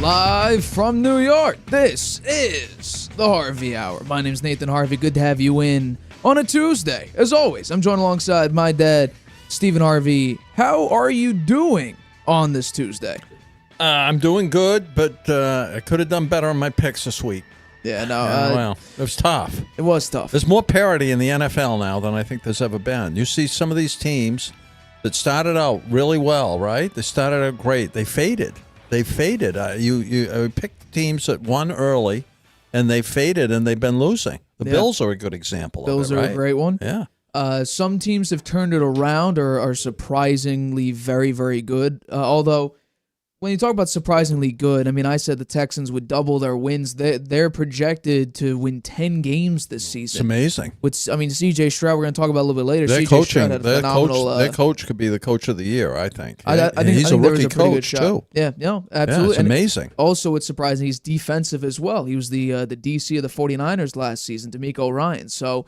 Live from New York, this is the Harvey Hour. My name's Nathan Harvey. Good to have you in on a Tuesday. As always, I'm joined alongside my dad, Stephen Harvey. How are you doing on this Tuesday? I'm doing good, but I could have done better on my picks this week. Yeah, no. Well, it was tough. It was tough. There's more parity in the NFL now than I think there's ever been. You see some of these teams that started out really well, right? They started out great. They faded. I picked teams that won early, and they faded, and they've been losing. The Bills are a good example Bills of it, right? are a great one. Yeah. Some teams have turned it around or are surprisingly very, very good. Although, when you talk about surprisingly good, I mean, I said the Texans would double their wins. They're projected to win 10 games this season. It's amazing. C.J. Stroud, we're going to talk about a little bit later. Their C.J. coaching, Stroud had a phenomenal... their coach could be the coach of the year, I think. I think he's a rookie coach, shot. too. Yeah, absolutely. Yeah, it's amazing. Also, what's surprising, he's defensive as well. He was the DC of the 49ers last season, D'Amico Ryans. So,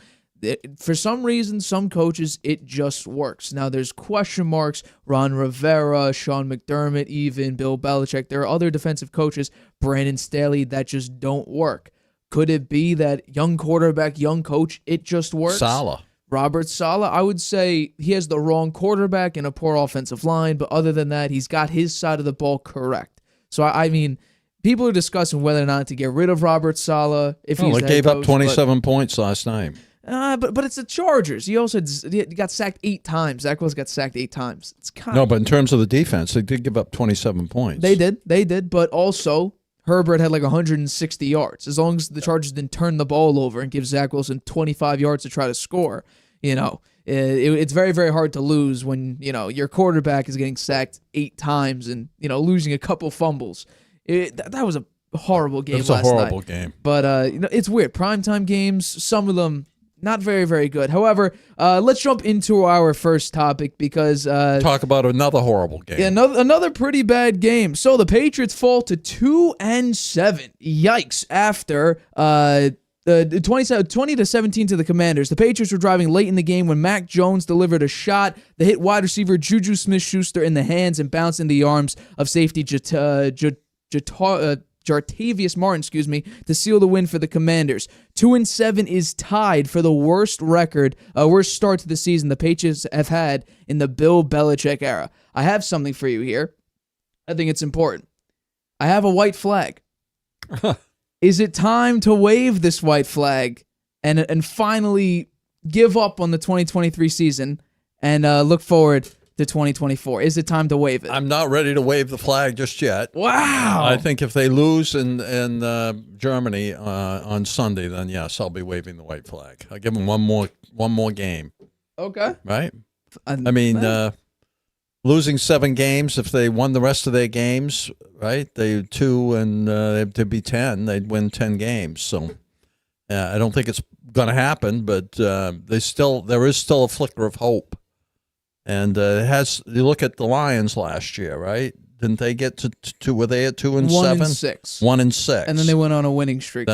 for some reason, some coaches, it just works. Now, there's question marks. Ron Rivera, Sean McDermott, even Bill Belichick. There are other defensive coaches, Brandon Staley, that just don't work. Could it be that young quarterback, young coach, it just works? Saleh. Robert Saleh, I would say he has the wrong quarterback and a poor offensive line, but other than that, he's got his side of the ball correct. So, I mean, people are discussing whether or not to get rid of Robert Saleh. If he's they gave up 27 points last night. But it's the Chargers. He also got sacked 8 times. Zach Wilson got sacked 8 times. It's kind but in terms of the defense, they did give up 27 points. They did. But also, Herbert had like 160 yards. As long as the Chargers didn't turn the ball over and give Zach Wilson 25 yards to try to score, it's very, very hard to lose when your quarterback is getting sacked 8 times and losing a couple fumbles. That was a horrible game last night. It was a horrible game. But it's weird. Primetime games, some of them. Not very, very good. However, let's jump into our first topic because... talk about another horrible game. Yeah, another pretty bad game. So the Patriots fall to 2-7. Yikes. After 20-17 to the Commanders. The Patriots were driving late in the game when Mac Jones delivered a shot that hit wide receiver Juju Smith-Schuster in the hands and bounced in the arms of safety Jartavius Martin, to seal the win for the Commanders. 2-7 is tied for the worst start to the season the Patriots have had in the Bill Belichick era. I have something for you here. I think it's important. I have a white flag. Is it time to wave this white flag and finally give up on the 2023 season and look forward to 2024? Is it time to wave it? I'm not ready to wave the flag just yet. Wow. I think if they lose in Germany on Sunday, then yes, I'll be waving the white flag. I'll give them one more game. Okay. Right? Losing 7 games, if they won the rest of their games, right? They 2 and they'd be 10. They'd win 10 games. So I don't think it's going to happen, but there is still a flicker of hope. And you look at the Lions last year, right? Didn't they get to were they at 2-7? 1-6. 1-6. And then they went on a winning streak.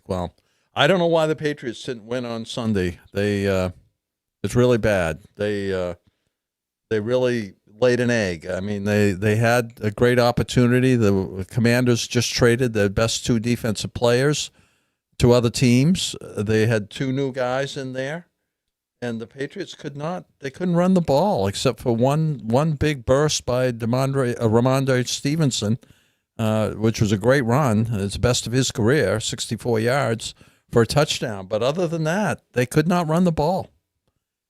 Well, I don't know why the Patriots didn't win on Sunday. It's really bad. They really laid an egg. I mean, they had a great opportunity. The Commanders just traded their best 2 defensive players to other teams. They had 2 new guys in there. And the Patriots couldn't run the ball except for one big burst by Ramondre Stevenson, which was a great run. It's the best of his career, 64 yards for a touchdown. But other than that, they could not run the ball.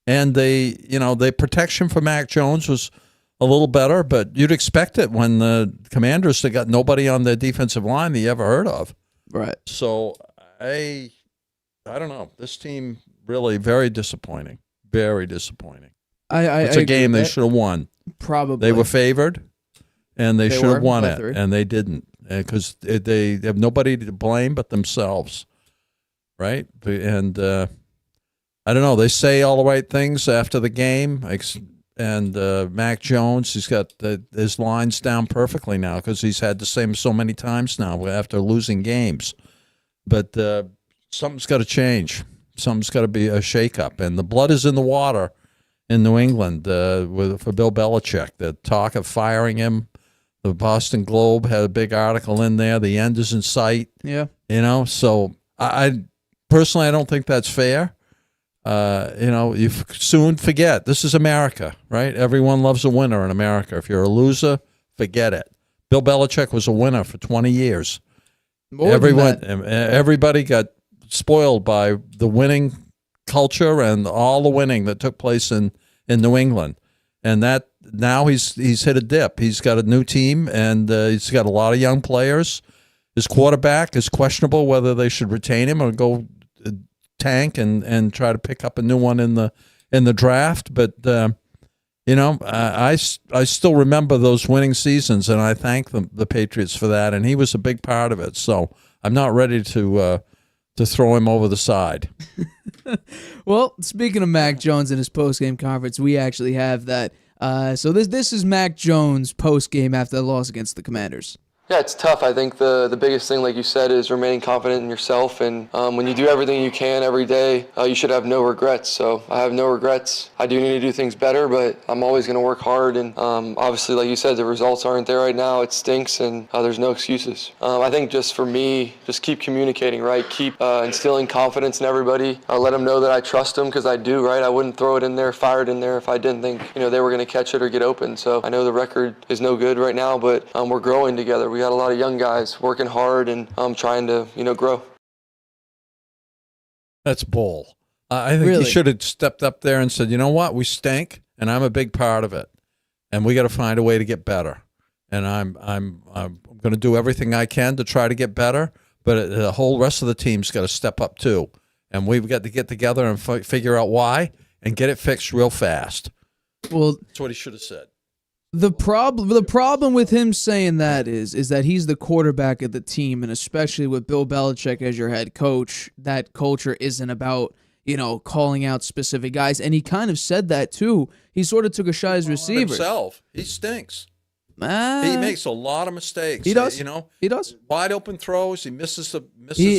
And the protection for Mac Jones was a little better, but you'd expect it when the Commanders, they got nobody on their defensive line that you ever heard of. Right. So I don't know. This team... really very disappointing. Very disappointing. It's a game they should have won. Probably. They were favored, and they should have won it, and they didn't because they have nobody to blame but themselves, right? And I don't know. They say all the right things after the game, and Mac Jones, he's got his lines down perfectly now because he's had the same so many times now after losing games. But something's got to change. Something's got to be a shakeup, and the blood is in the water in New England for Bill Belichick. The talk of firing him, The Boston Globe had a big article in there. The end is in sight. Yeah. So I personally, I don't think that's fair. You soon forget. This is America, right? Everyone loves a winner in America. If you're a loser, forget it. Bill Belichick was a winner for 20 years. Everybody got spoiled by the winning culture and all the winning that took place in New England. And that now he's hit a dip. He's got a new team, and he's got a lot of young players. His quarterback is questionable whether they should retain him or go tank and try to pick up a new one in the draft. But I still remember those winning seasons, and I thank the Patriots for that. And he was a big part of it. So I'm not ready to throw him over the side. Well, speaking of Mac Jones and his post-game conference, we actually have that. So this is Mac Jones post-game after the loss against the Commanders. Yeah, it's tough. I think the biggest thing, like you said, is remaining confident in yourself. And when you do everything you can every day, you should have no regrets. So I have no regrets. I do need to do things better, but I'm always going to work hard. And obviously, like you said, the results aren't there right now. It stinks, and there's no excuses. I think just for me, just keep communicating, right? Keep instilling confidence in everybody. Let them know that I trust them, because I do, right? I wouldn't throw it in there, fire it in there if I didn't think they were going to catch it or get open. So I know the record is no good right now, but we're growing together. We got a lot of young guys working hard and trying to grow. That's bull. I think he should have stepped up there and said, you know what, we stink, and I'm a big part of it, and we got to find a way to get better. And I'm going to do everything I can to try to get better, but the whole rest of the team's got to step up too, and we've got to get together and figure out why and get it fixed real fast. Well, that's what he should have said. The problem with him saying that is that he's the quarterback of the team, and especially with Bill Belichick as your head coach, that culture isn't about calling out specific guys. And he kind of said that too. He sort of took a shot at his receivers. Himself, he stinks. He makes a lot of mistakes. He does. He does. Wide open throws. He misses the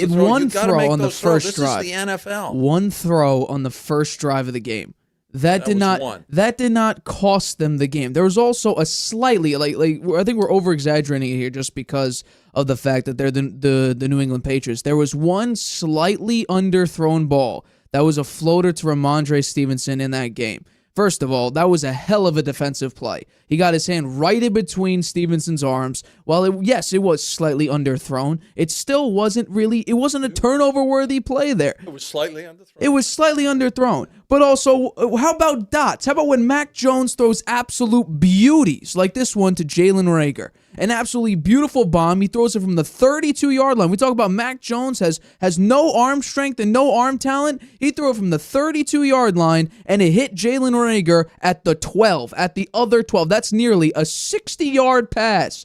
throw. One throw on the first drive. This is the NFL. One throw on the first drive of the game. That did not cost them the game. There was also a slightly I think we're over exaggerating it here just because of the fact that they're the New England Patriots. There was one slightly underthrown ball that was a floater to Ramondre Stevenson in that game. First of all, that was a hell of a defensive play. He got his hand right in between Stevenson's arms. While it was slightly underthrown, it still wasn't a turnover-worthy play there. It was slightly underthrown. It was slightly underthrown. But also, how about dots? How about when Mac Jones throws absolute beauties like this one to Jalen Reagor? An absolutely beautiful bomb. He throws it from the 32-yard line. We talk about Mac Jones has no arm strength and no arm talent. He threw it from the 32-yard line, and it hit Jalen Reagor at the 12, at the other 12. That's nearly a 60-yard pass.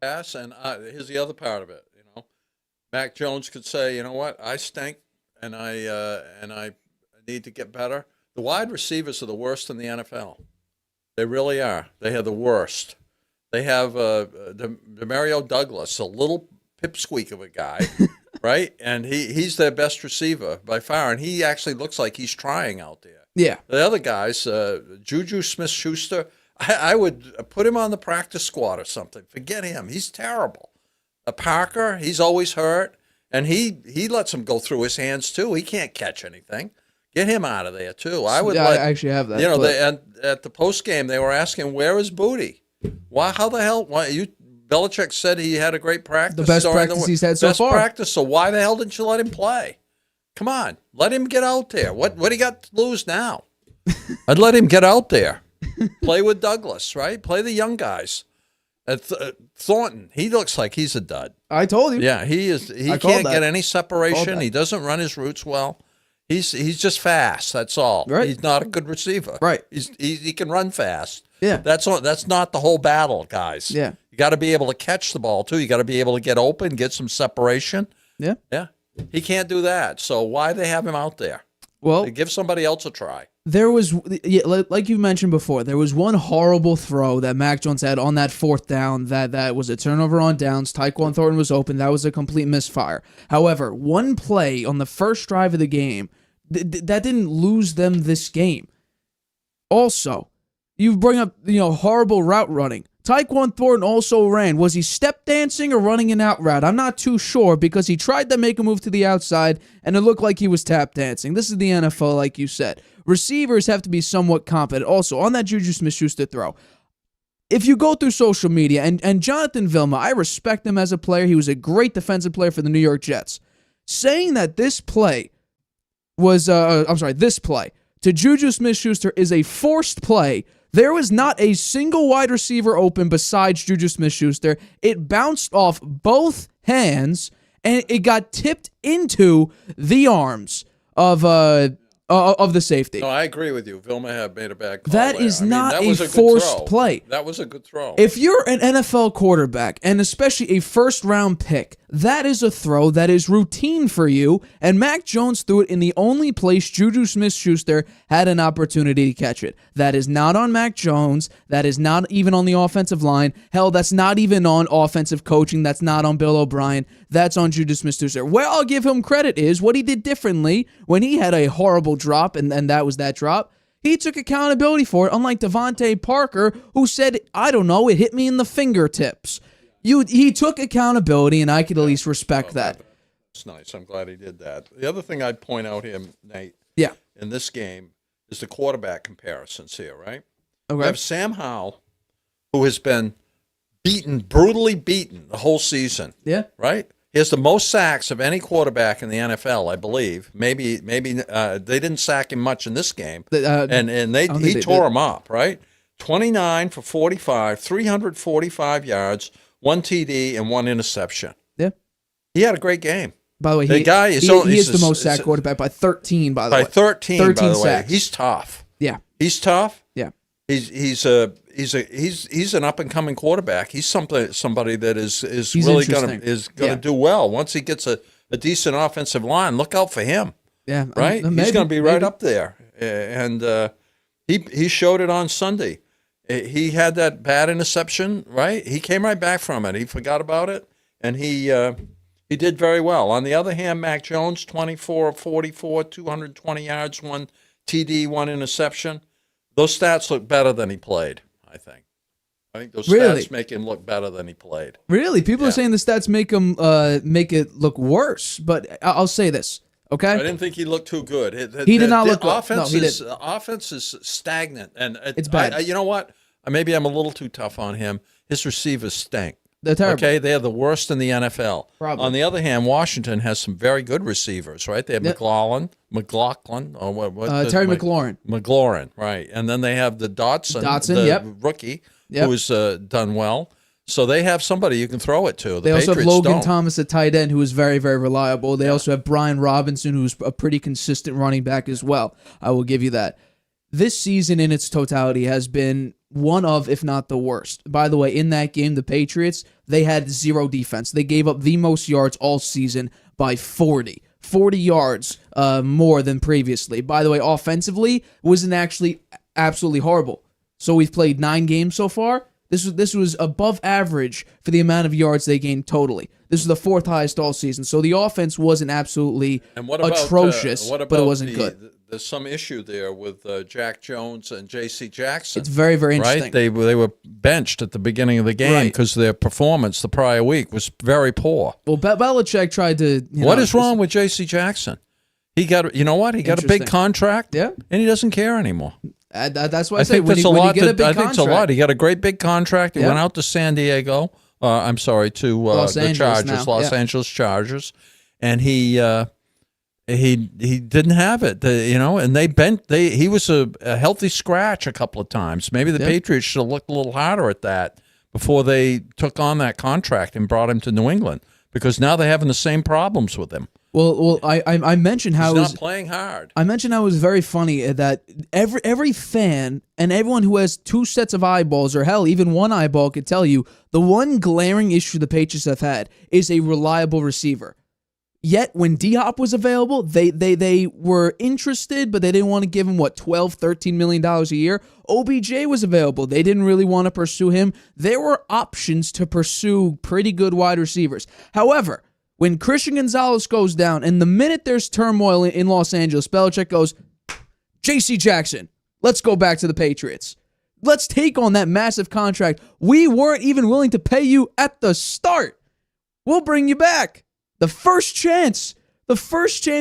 And here's the other part of it. Mac Jones could say, you know what, I stink, and I need to get better. The wide receivers are the worst in the NFL. They really are. They are the worst. They have Demario Douglas, a little pipsqueak of a guy, right? And he's their best receiver by far, and he actually looks like he's trying out there. Yeah. The other guys, Juju Smith-Schuster, I would put him on the practice squad or something. Forget him. He's terrible. Parker, he's always hurt, and he lets him go through his hands too. He can't catch anything. Get him out of there too. I actually have that. At the post game they were asking, where is Booty? Why? How the hell? Belichick said he had a great practice. The best practice he's had so far. Best practice. So why the hell didn't you let him play? Come on, let him get out there. What do you got to lose now? I'd let him get out there, play with Douglas, right? Play the young guys. Thornton, he looks like he's a dud. I told you. Yeah, he is. He can't get any separation. He doesn't run his routes well. He's just fast. That's all. Right. He's not a good receiver. Right. He can run fast. Yeah. That's not the whole battle, guys. Yeah. You got to be able to catch the ball too. You got to be able to get open, get some separation. Yeah. Yeah. He can't do that. So why they have him out there? Well, give somebody else a try. There was, like you mentioned before, there was one horrible throw that Mac Jones had on that fourth down that was a turnover on downs. Tyquan Thornton was open. That was a complete misfire. However, one play on the first drive of the game, that didn't lose them this game. Also, you bring up horrible route running. Tyquan Thornton also ran. Was he step dancing or running an out route? I'm not too sure because he tried to make a move to the outside and it looked like he was tap dancing. This is the NFL, like you said. Receivers have to be somewhat competent. Also, on that Juju Smith-Schuster throw, if you go through social media, and Jonathan Vilma, I respect him as a player. He was a great defensive player for the New York Jets. Saying that this play was, this play to Juju Smith-Schuster is a forced play. There was not a single wide receiver open besides Juju Smith-Schuster. It bounced off both hands, and it got tipped into the arms of the safety. No, I agree with you. Vilma had made a bad call. That is not a forced play. That was a good throw. If you're an NFL quarterback, and especially a first-round pick, that is a throw that is routine for you, and Mac Jones threw it in the only place Juju Smith-Schuster had an opportunity to catch it. That is not on Mac Jones. That is not even on the offensive line. Hell, that's not even on offensive coaching. That's not on Bill O'Brien. That's on Juju Smith-Schuster. Where I'll give him credit is what he did differently when he had a horrible drop, and that was that drop. He took accountability for it, unlike Devontae Parker, who said, I don't know, it hit me in the fingertips. He took accountability, and I could at least respect that. It's nice. I'm glad he did that. The other thing I'd point out here, Nate, in this game is the quarterback comparisons here, right? Okay. We have Sam Howell, who has been brutally beaten the whole season. Yeah. Right? He has the most sacks of any quarterback in the NFL, I believe. Maybe they didn't sack him much in this game, and he tore him up, right? 29 for 45, 345 yards, 1 TD, and 1 interception. Yeah, he had a great game. By the way, he is the most sacked quarterback by 13. By the way, 13 by the way, sacks. He's tough. Yeah, he's tough. Yeah, he's an up and coming quarterback. He's somebody that is really gonna do well once he gets a decent offensive line. Look out for him. Yeah, right. He's going to be right up there, and he showed it on Sunday. He had that bad interception, right? He came right back from it. He forgot about it, and he did very well. On the other hand, Mac Jones, 24 of 44, 220 yards, 1 TD, 1 interception. Those stats look better than he played, I think. I think those stats make him look better than he played. Really? People are saying the stats make him make it look worse, but I'll say this, okay? I didn't think he looked too good. He did not look good. Offense is stagnant, and it's bad. You know what? Maybe I'm a little too tough on him. His receivers stink. They're terrible. Okay, they are the worst in the NFL. Probably. On the other hand, Washington has some very good receivers, right? They have McLaughlin, or what? Terry McLaurin. McLaurin, right? And then they have the Dotson, the rookie, who has done well. So they have somebody you can throw it to. They also have Logan Thomas at tight end, who is very, very reliable. They also have Brian Robinson, who's a pretty consistent running back as well. I will give you that. This season in its totality has been one of, if not the worst. By the way, in that game, the Patriots, they had 0 defense. They gave up the most yards all season by 40. 40 yards more than previously. By the way, offensively, wasn't actually absolutely horrible. So we've played 9 games so far. This was above average for the amount of yards they gained totally. This was the 4th highest all season. So the offense wasn't absolutely atrocious, but it wasn't good. There's some issue there with Jack Jones and J.C. Jackson. It's very, very interesting. Right? They were benched at the beginning of the game because their performance the prior week was very poor. Well, Belichick tried to... What is wrong with J.C. Jackson? He got, you know what? He got a big contract, and he doesn't care anymore. That's why I say when you get a big contract. I think it's a lot. He got a great big contract. He went out to San Diego. To the Chargers, Los Angeles Chargers, and he didn't have it, and he was a healthy scratch a couple of times. Maybe the Patriots should have looked a little harder at that before they took on that contract and brought him to New England, because now they're having the same problems with him. Well, I mentioned how he's not playing hard. I mentioned how it was very funny that every fan and everyone who has 2 sets of eyeballs, or hell, even one eyeball, could tell you the one glaring issue the Patriots have had is a reliable receiver. Yet when D-Hop was available, they were interested, but they didn't want to give him, $12-13 million a year. OBJ was available. They didn't really want to pursue him. There were options to pursue pretty good wide receivers. However, when Christian Gonzalez goes down, and the minute there's turmoil in Los Angeles, Belichick goes, J.C. Jackson, let's go back to the Patriots. let's take on that massive contract. We weren't even willing to pay you at the start. We'll bring you back. The first chance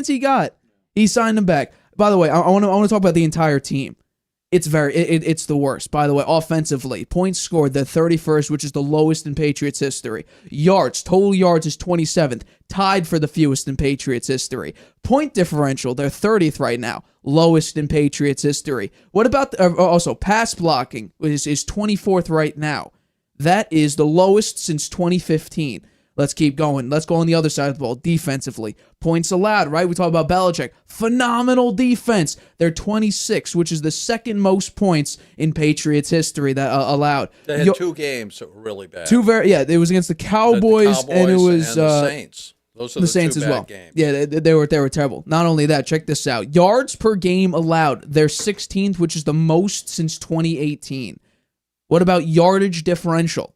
he got, he signed him back. By the way, I want to talk about the entire team. It's it's the worst. By the way, offensively, points scored, the 31st, which is the lowest in Patriots history. Yards, total yards is 27th, tied for the fewest in Patriots history. Point differential, they're 30th right now, lowest in Patriots history. What about also pass blocking is 24th right now. That is the lowest since 2015. Let's keep going. Let's go on the other side of the ball. Defensively, points allowed, right? We talk about Belichick. Phenomenal defense. They're 26, which is the second most points in Patriots history that allowed. They had 2 games that were really bad. It was against the Cowboys, and it was the Saints. Those are the Saints two as well. bad games. Yeah, they were terrible. Not only that, check this out. Yards per game allowed. They're 16th, which is the most since 2018. What about yardage differential?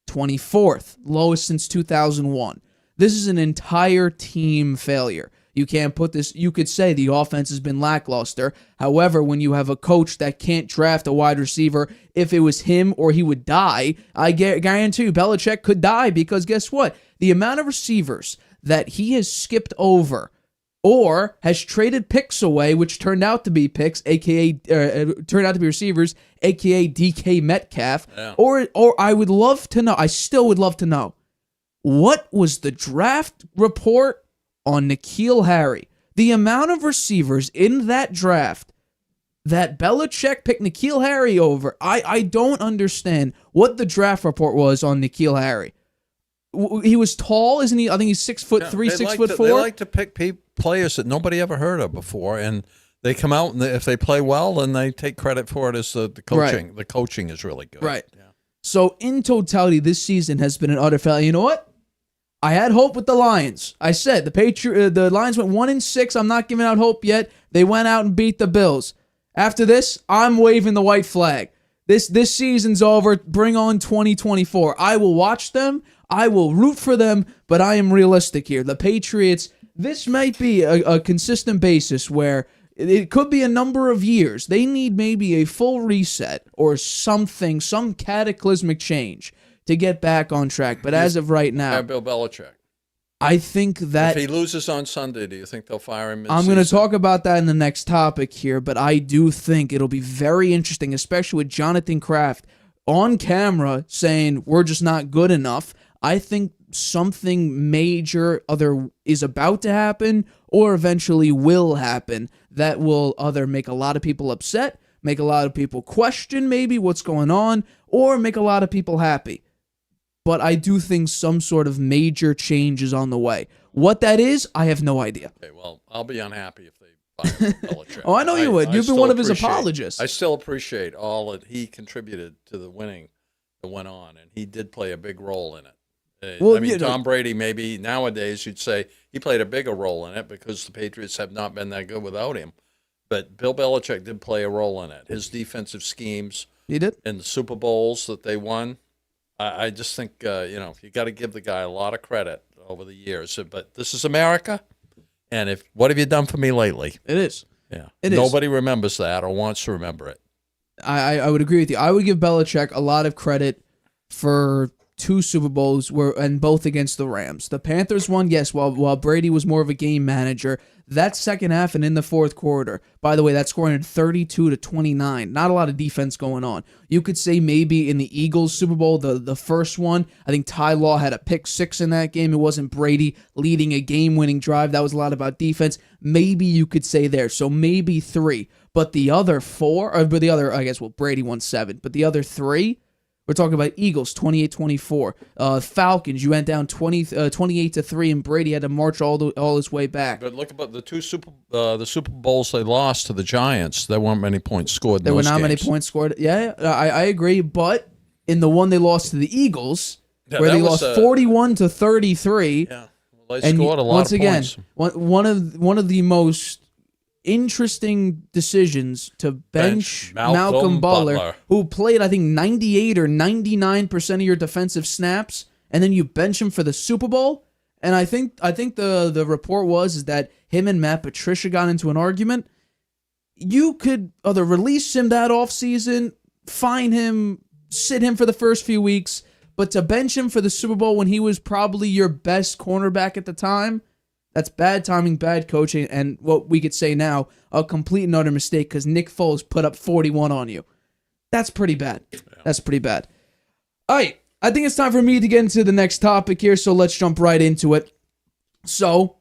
24th, lowest since 2001. This is an entire team failure. You can't put this, you could say the offense has been lackluster. However, when you have a coach that can't draft a wide receiver, if it was him or he would die, I guarantee you Belichick could die, because guess what? The amount of receivers that he has skipped over or has traded picks away, which turned out to be picks, aka turned out to be receivers, aka DK Metcalf, or I would love to know, I still would love to know, what was the draft report on N'Keal Harry? The amount of receivers in that draft that Belichick picked N'Keal Harry over, I don't understand what the draft report was on N'Keal Harry. He was tall, isn't he? I think he's 6'3", 6'4". They like to pick players that nobody ever heard of before, and they come out, and if they play well, then they take credit for it as the coaching. Right. The coaching is really good. Right. Yeah. So in totality, this season has been an utter failure. You know what? I had hope with the Lions. I said the Lions went 1-6. I'm not giving out hope yet. They went out and beat the Bills. After this, I'm waving the white flag. This season's over. Bring on 2024. I will watch them. I will root for them, but I am realistic here. The Patriots, this might be a consistent basis where it could be a number of years. They need maybe a full reset or something, some cataclysmic change to get back on track. But as of right now, Bill Belichick. I think that if he loses on Sunday, do you think they'll fire him? I'm going to talk about that in the next topic here, but I do think it'll be very interesting, especially with Jonathan Kraft on camera saying we're just not good enough. I think something major either is about to happen or eventually will happen that will either make a lot of people upset, make a lot of people question maybe what's going on, or make a lot of people happy. But I do think some sort of major change is on the way. What that is, I have no idea. Okay, well, I'll be unhappy if they fire Belichick. Oh, I know you would. You've been one of his apologists. I still appreciate all that he contributed to the winning that went on, and he did play a big role in it. Well, I mean, Tom Brady, maybe nowadays you'd say he played a bigger role in it because the Patriots have not been that good without him. But Bill Belichick did play a role in it. His defensive schemes, he did, and the Super Bowls that they won. I just think you got to give the guy a lot of credit over the years. But this is America, and what have you done for me lately? It is. Yeah, Nobody remembers that or wants to remember it. I would agree with you. I would give Belichick a lot of credit for 2 Super Bowls and both against the Rams. The Panthers won, yes, while Brady was more of a game manager. That second half and in the fourth quarter, by the way, that scoring 32-29. Not a lot of defense going on. You could say maybe in the Eagles Super Bowl, the first one, I think Ty Law had a pick 6 in that game. It wasn't Brady leading a game-winning drive. That was a lot about defense. Maybe you could say there. So maybe 3. But the other 4, Brady won 7. But the other 3, we're talking about Eagles, 28-24. Falcons, you went down 28-3, and Brady had to march all his way back. But look about the Super Bowls they lost to the Giants. There weren't many points scored in There those were not games. many points scored. Yeah, I agree. But in the one they lost to the Eagles, where they lost 41-33, yeah, well, they scored a lot of points. One of the most interesting decisions to bench Malcolm Butler, who played, I think, 98 or 99% of your defensive snaps, and then you bench him for the Super Bowl. And I think the report was that him and Matt Patricia got into an argument. You could either release him that offseason, fine him, sit him for the first few weeks, but to bench him for the Super Bowl when he was probably your best cornerback at the time, that's bad timing, bad coaching, and what we could say now, a complete and utter mistake because Nick Foles put up 41 on you. That's pretty bad. That's pretty bad. All right, I think it's time for me to get into the next topic here, so let's jump right into it. So,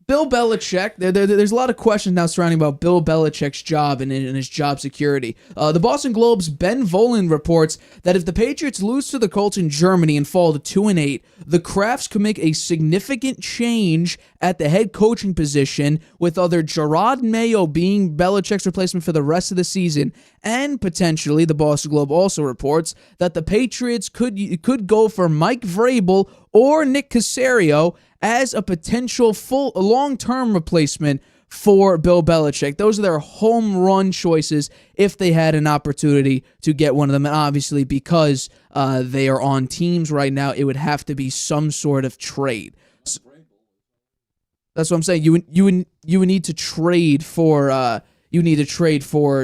Bill Belichick, there's a lot of questions now surrounding about Bill Belichick's job and his job security. The Boston Globe's Ben Volen reports that if the Patriots lose to the Colts in Germany and fall to 2-8, the Krafts could make a significant change at the head coaching position, with either Gerard Mayo being Belichick's replacement for the rest of the season, and potentially, the Boston Globe also reports that the Patriots could go for Mike Vrabel or Nick Caserio as a potential full long-term replacement for Bill Belichick. Those are their home run choices if they had an opportunity to get one of them. And obviously, because they are on teams right now, it would have to be some sort of trade. So, that's what I'm saying. You would need to trade for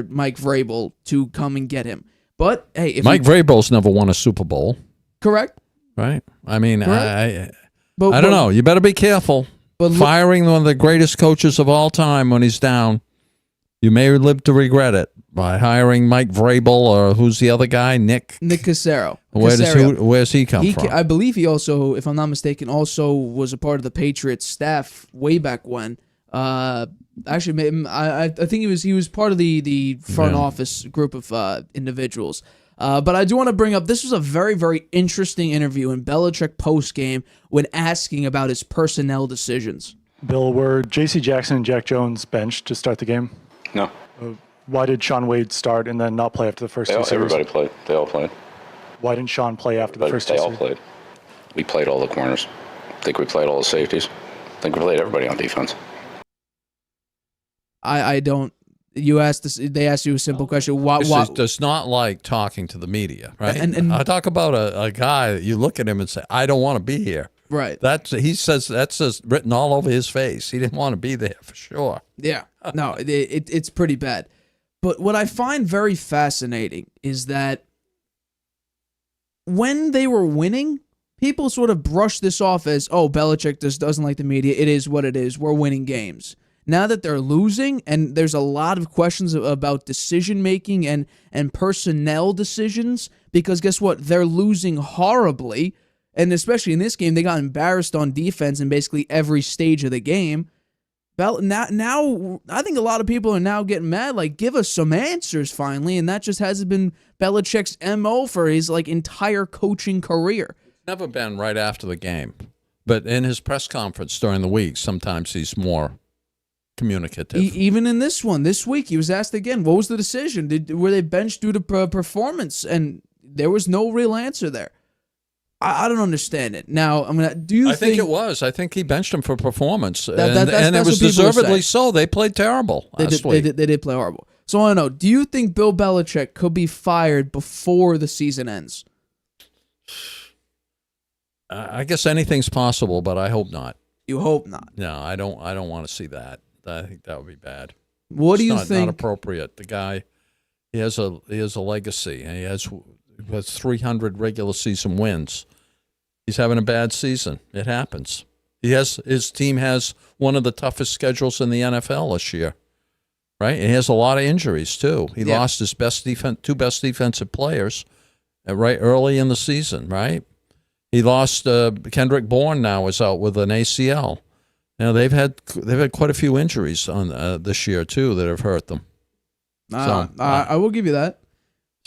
Mike Vrabel to come and get him. But hey, if Mike Vrabel's never won a Super Bowl, correct? right? I mean, I But don't know. You better be careful. But Firing one of the greatest coaches of all time when he's down, you may live to regret it. By hiring Mike Vrabel or who's the other guy, Nick Caserio. Where's he come from? I believe he also, if I'm not mistaken, also was a part of the Patriots staff way back when. Actually, I think he was part of the front office group of individuals. But I do want to bring up, this was a very, very interesting interview in Belichick postgame when asking about his personnel decisions. Bill, were J.C. Jackson and Jack Jones benched to start the game? No. Why did Sean Wade start and then not play after the first two series? Everybody played. They all played. Why didn't Sean play after the first two They series? all played. We played all the corners. I think we played all the safeties. I think we played everybody on defense. I don't. You asked this. They asked you a simple question. Why? Does not like talking to the media, right? And I talk about a guy that you look at him and say, "I don't want to be here." Right. That's written all over his face. He didn't want to be there for sure. Yeah. No, it's pretty bad. But what I find very fascinating is that when they were winning, people sort of brushed this off as, oh, Belichick just doesn't like the media. It is what it is. We're winning games. Now that they're losing, and there's a lot of questions about decision-making and personnel decisions, because guess what? They're losing horribly, and especially in this game, they got embarrassed on defense in basically every stage of the game. Now, I think a lot of people are now getting mad, like, give us some answers finally, and that just hasn't been Belichick's MO for his entire coaching career. Never been right after the game, but in his press conference during the week, sometimes he's more communicative. Even in this week, he was asked again, what was the decision? Were they benched due to performance? And there was no real answer there. I don't understand it. Now, I think it was. I think he benched him for performance, and that's it was what people deservedly say. so. They played terrible last week. They did play horrible. So I don't know. Do you think Bill Belichick could be fired before the season ends? I guess anything's possible, but I hope not. You hope not. No, I don't want to see that. I think that would be bad. What do you think? Not appropriate. The guy, he has a legacy, and he has 300 regular season wins. He's having a bad season. It happens. His team has one of the toughest schedules in the NFL this year, right? And he has a lot of injuries too. He lost his two best defensive players right early in the season, right? He lost Kendrick Bourne. Now is out with an ACL. Now they've had quite a few injuries on this year too that have hurt them. I will give you that.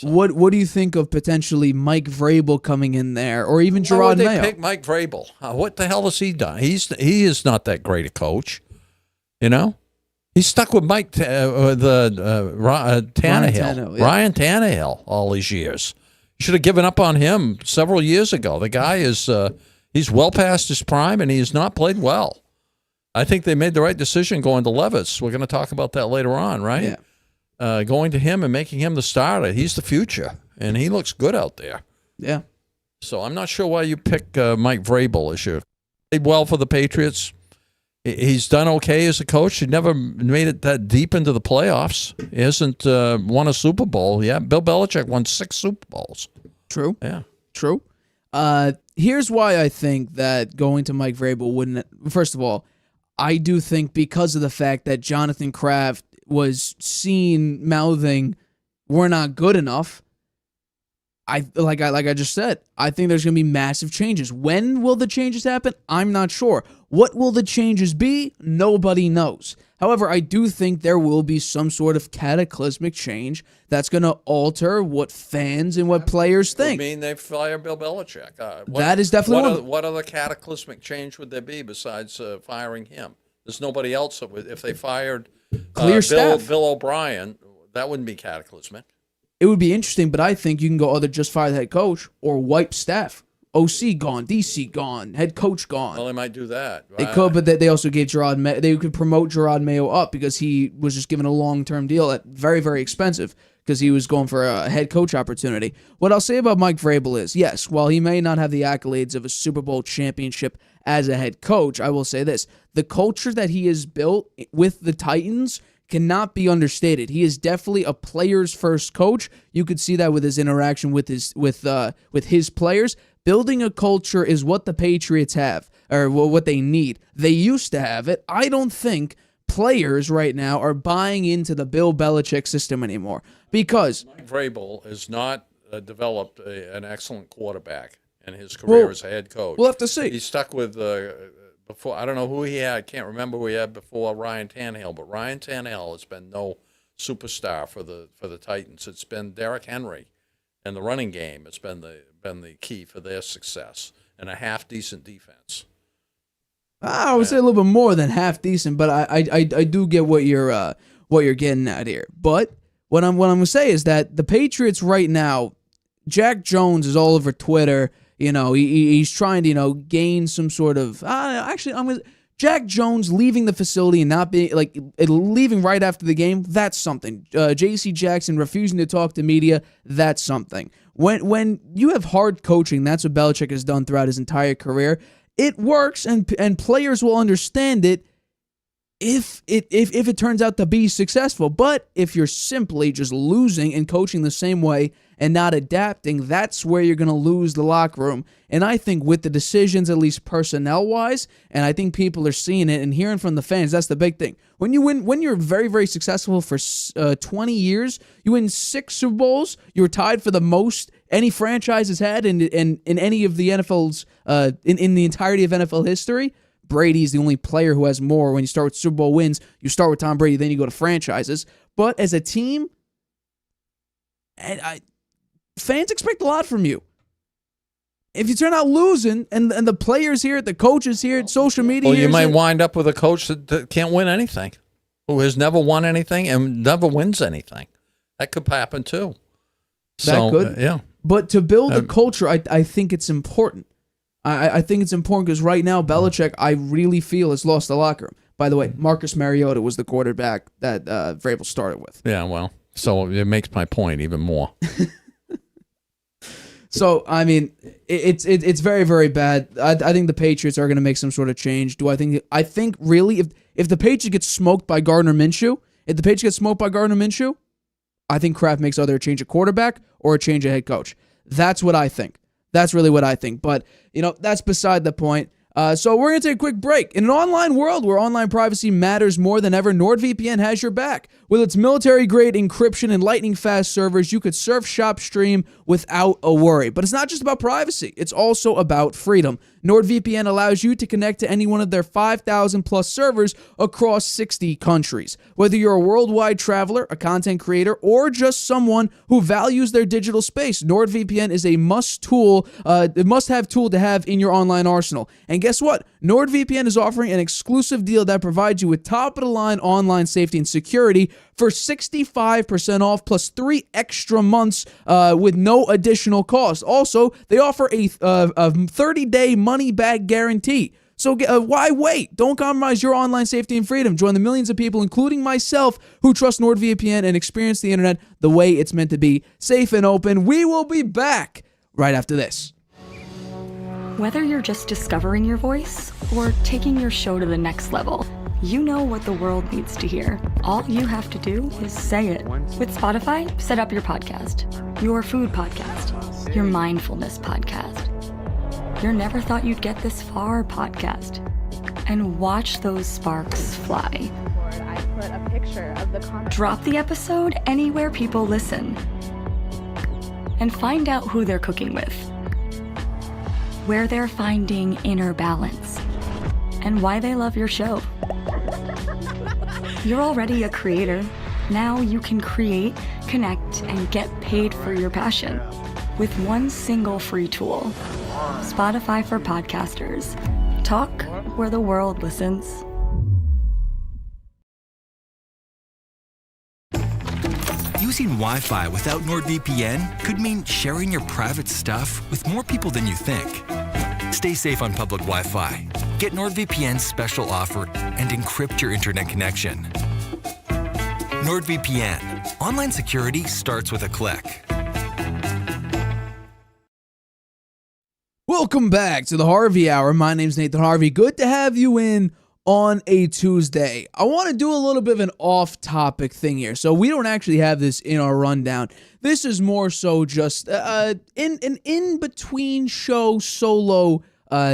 What do you think of potentially Mike Vrabel coming in there, or even Gerard Mayo? Why would they pick Mike Vrabel? What the hell has he done? He is not that great a coach. You know, he's stuck with Tannehill, Ryan Tannehill all these years. Should have given up on him several years ago. The guy is he's well past his prime, and he has not played well. I think they made the right decision going to Levis. We're going to talk about that later on, right? Yeah. Going to him and making him the starter. He's the future, and he looks good out there. Yeah. So I'm not sure why you pick Mike Vrabel as your played well for the Patriots. He's done okay as a coach. He never made it that deep into the playoffs. He hasn't won a Super Bowl. Yeah, Bill Belichick won 6 Super Bowls. True. Yeah. True. Here's why I think that going to Mike Vrabel wouldn't. First of all, I do think because of the fact that Jonathan Kraft was seen mouthing, "We're not good enough." Like I just said, I think there's going to be massive changes. When will the changes happen? I'm not sure. What will the changes be? Nobody knows. However, I do think there will be some sort of cataclysmic change that's going to alter what fans and what players think. I mean, they fire Bill Belichick. That is definitely one. What other cataclysmic change would there be besides firing him? There's nobody else that would. If they fired staff. Bill O'Brien, that wouldn't be cataclysmic. It would be interesting, but I think you can go either just fire the head coach or wipe staff. OC gone, DC gone, head coach gone. Well, they might do that. They could, but they also gave they could promote Gerard Mayo up because he was just given a long-term deal at very, very expensive because he was going for a head coach opportunity. What I'll say about Mike Vrabel is, yes, while he may not have the accolades of a Super Bowl championship as a head coach, I will say this. The culture that he has built with the Titans cannot be understated. He is definitely a players first coach. You could see that with his interaction with his players. Building a culture is what the Patriots have, or what they need. They used to have it. I don't think players right now are buying into the Bill Belichick system anymore because Mike Vrabel has not developed an excellent quarterback in his career as a head coach. We'll have to see. He's stuck with before. I don't know who he had. I can't remember who he had before Ryan Tannehill, but Ryan Tannehill has been no superstar for the Titans. It's been Derrick Henry, and the running game has been the key for their success, and a half decent defense. I would say a little bit more than half decent, but I do get what you're getting at here. But what I'm gonna say is that the Patriots right now, Jack Jones is all over Twitter. You know, he's trying to gain some sort of Jack Jones leaving the facility and not being leaving right after the game. That's something. J.C. Jackson refusing to talk to media. That's something. When you have hard coaching, that's what Belichick has done throughout his entire career. It works, and players will understand it if it turns out to be successful. But if you're simply just losing and coaching the same way and not adapting, that's where you're going to lose the locker room. And I think with the decisions, at least personnel-wise, and I think people are seeing it and hearing from the fans, that's the big thing. When you're very, very successful for 20 years, you win 6 Super Bowls, you're tied for the most any franchise has had in any of the NFL's, in the entirety of NFL history. Brady's the only player who has more. When you start with Super Bowl wins, you start with Tom Brady, then you go to franchises. But as a team, fans expect a lot from you. If you turn out losing, and the players here, the coaches here, social media... Well, you might wind up with a coach that can't win anything, who has never won anything and never wins anything. That could happen, too. That could. Yeah. But to build a culture, I think it's important. I think it's important because right now, Belichick, I really feel, has lost the locker room. By the way, Marcus Mariota was the quarterback that Vrabel started with. Yeah, well, so it makes my point even more. So, I mean, it's very, very bad. I think the Patriots are going to make some sort of change. I think really, if the Patriots get smoked by Gardner Minshew, I think Kraft makes either a change of quarterback or a change of head coach. That's what I think. That's really what I think. But, that's beside the point. So we're going to take a quick break. In an online world where online privacy matters more than ever, NordVPN has your back. With its military-grade encryption and lightning-fast servers, you could surf, shop, stream without a worry. But it's not just about privacy. It's also about freedom. NordVPN allows you to connect to any one of their 5,000-plus servers across 60 countries. Whether you're a worldwide traveler, a content creator, or just someone who values their digital space, NordVPN is a must-have tool to have in your online arsenal. And guess what? NordVPN is offering an exclusive deal that provides you with top-of-the-line online safety and security for 65% off plus 3 extra months with no additional cost. Also, they offer a 30-day money-back guarantee. So why wait? Don't compromise your online safety and freedom. Join the millions of people, including myself, who trust NordVPN and experience the internet the way it's meant to be, safe and open. We will be back right after this. Whether you're just discovering your voice or taking your show to the next level. You know what the world needs to hear. All you have to do is say it. With Spotify, set up your podcast. Your food podcast. Your mindfulness podcast. Your never thought you'd get this far podcast. And watch those sparks fly. I put a picture of the comment. Drop the episode anywhere people listen. And find out who they're cooking with. Where they're finding inner balance. And why they love your show. You're already a creator. Now you can create, connect, and get paid for your passion with one single free tool. Spotify for podcasters. Talk where the world listens. Using Wi-Fi without NordVPN could mean sharing your private stuff with more people than you think. Stay safe on public Wi-Fi. Get NordVPN's special offer and encrypt your internet connection. NordVPN. Online security starts with a click. Welcome back to the Harvey Hour. My name's Nathan Harvey. Good to have you in on a Tuesday. I want to do a little bit of an off-topic thing here. So we don't actually have this in our rundown. This is more so just an in-between show solo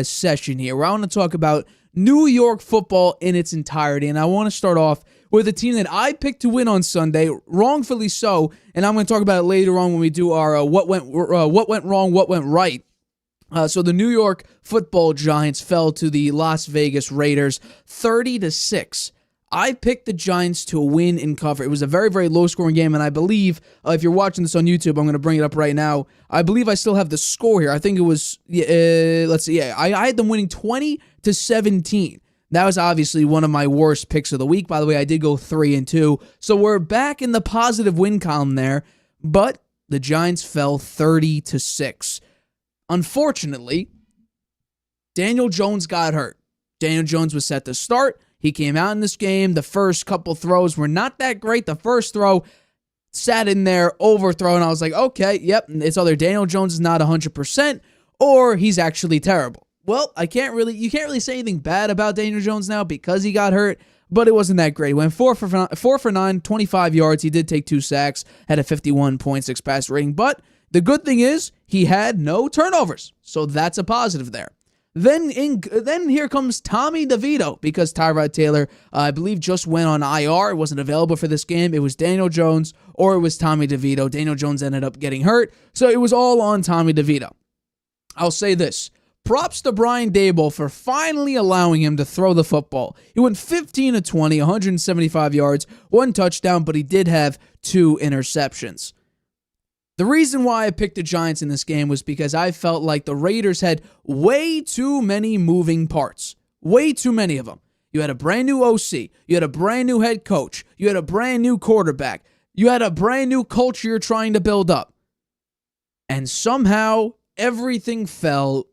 session here, where I want to talk about New York football in its entirety. And I want to start off with a team that I picked to win on Sunday, wrongfully so, and I'm going to talk about it later on when we do our what went wrong, what went right. So the New York Football Giants fell to the Las Vegas Raiders 30-6. I picked the Giants to win and cover. It was a very, very low-scoring game, and I believe, if you're watching this on YouTube, I'm going to bring it up right now. I believe I still have the score here. I think it was, let's see, I had them winning 20-17. That was obviously one of my worst picks of the week. By the way, I did go 3-2. So we're back in the positive win column there, but the Giants fell 30-6. Unfortunately, Daniel Jones got hurt. Daniel Jones was set to start. He came out in this game. The first couple throws were not that great. The first throw sat in there, overthrown. I was like, okay, yep, it's either Daniel Jones is not 100% or he's actually terrible. Well, you can't really say anything bad about Daniel Jones now because he got hurt, but it wasn't that great. He went 4 for 9, 25 yards. He did take 2 sacks, had a 51.6 passer rating, but the good thing is he had no turnovers, so that's a positive there. Then here comes Tommy DeVito, because Tyrod Taylor, I believe, just went on IR. It wasn't available for this game. It was Daniel Jones or it was Tommy DeVito. Daniel Jones ended up getting hurt, so it was all on Tommy DeVito. I'll say this. Props to Brian Daboll for finally allowing him to throw the football. He went 15-20, 175 yards, 1 touchdown, but he did have 2 interceptions. The reason why I picked the Giants in this game was because I felt like the Raiders had way too many moving parts. Way too many of them. You had a brand new OC. You had a brand new head coach. You had a brand new quarterback. You had a brand new culture you're trying to build up. And somehow, everything fell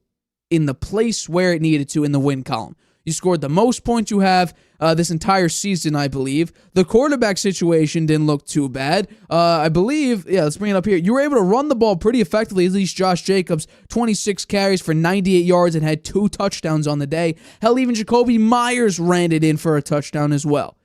in the place where it needed to in the win column. You scored the most points you have this entire season, I believe. The quarterback situation didn't look too bad. I believe, let's bring it up here. You were able to run the ball pretty effectively, at least Josh Jacobs, 26 carries for 98 yards and had 2 touchdowns on the day. Hell, even Jacoby Myers ran it in for a touchdown as well.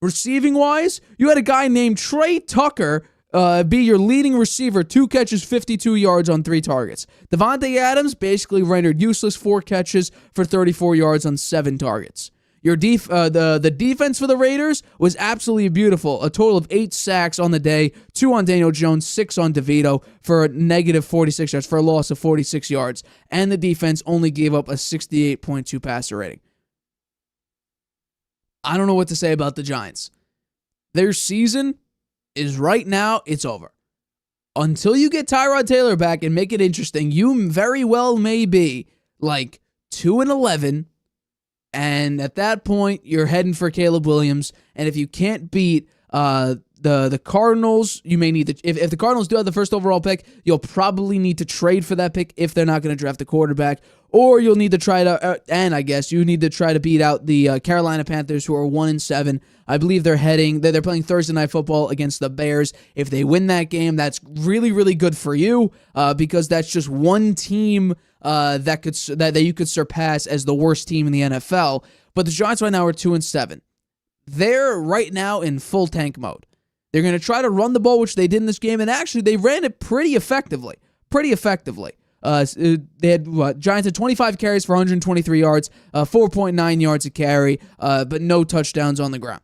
Receiving-wise, you had a guy named Trey Tucker be your leading receiver, 2 catches, 52 yards on 3 targets. Devontae Adams basically rendered useless, 4 catches for 34 yards on 7 targets. The defense for the Raiders was absolutely beautiful. A total of 8 sacks on the day, 2 on Daniel Jones, 6 on DeVito for a negative 46 yards, for a loss of 46 yards. And the defense only gave up a 68.2 passer rating. I don't know what to say about the Giants. Their season is right now, it's over. Until you get Tyrod Taylor back and make it interesting, you very well may be like 2-11, and at that point, you're heading for Caleb Williams, and if you can't beat the the Cardinals, you may need to, if the Cardinals do have the first overall pick, you'll probably need to trade for that pick if they're not going to draft a quarterback, or you'll need to try to, and I guess you need to try to beat out the Carolina Panthers, who are 1-7. I believe they're playing Thursday Night Football against the Bears. If they win that game, that's really, really good for you, because that's just one team that you could surpass as the worst team in the NFL. But the Giants right now are 2-7. They're right now in full tank mode. They're going to try to run the ball, which they did in this game, and actually they ran it pretty effectively. They had Giants had 25 carries for 123 yards, 4.9 yards a carry, but no touchdowns on the ground.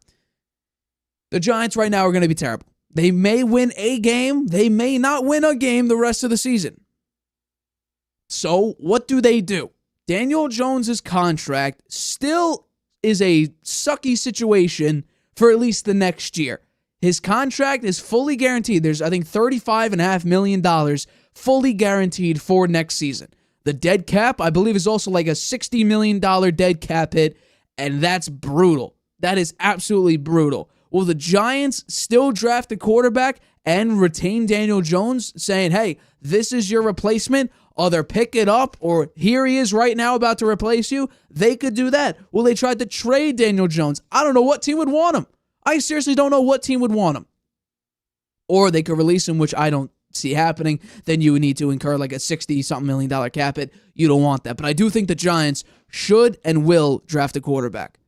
The Giants right now are going to be terrible. They may win a game. They may not win a game the rest of the season. So what do? Daniel Jones' contract still is a sucky situation for at least the next year. His contract is fully guaranteed. There's, I think, $35.5 million fully guaranteed for next season. The dead cap, I believe, is also like a $60 million dead cap hit, and that's brutal. That is absolutely brutal. Will the Giants still draft a quarterback and retain Daniel Jones, saying, hey, this is your replacement? Either pick it up or here he is right now about to replace you? They could do that. Will they try to trade Daniel Jones? I don't know what team would want him. I seriously don't know what team would want him. Or they could release him, which I don't see happening. Then you would need to incur like a $60-something million cap hit. You don't want that. But I do think the Giants should and will draft a quarterback,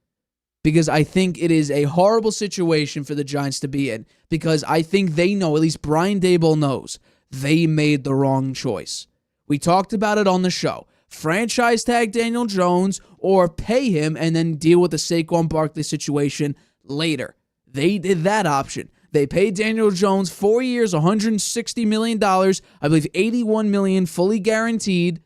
because I think it is a horrible situation for the Giants to be in, because I think they know, at least Brian Daboll knows, they made the wrong choice. We talked about it on the show. Franchise tag Daniel Jones or pay him and then deal with the Saquon Barkley situation later. They did that option. They paid Daniel Jones 4 years, $160 million, I believe $81 million fully guaranteed,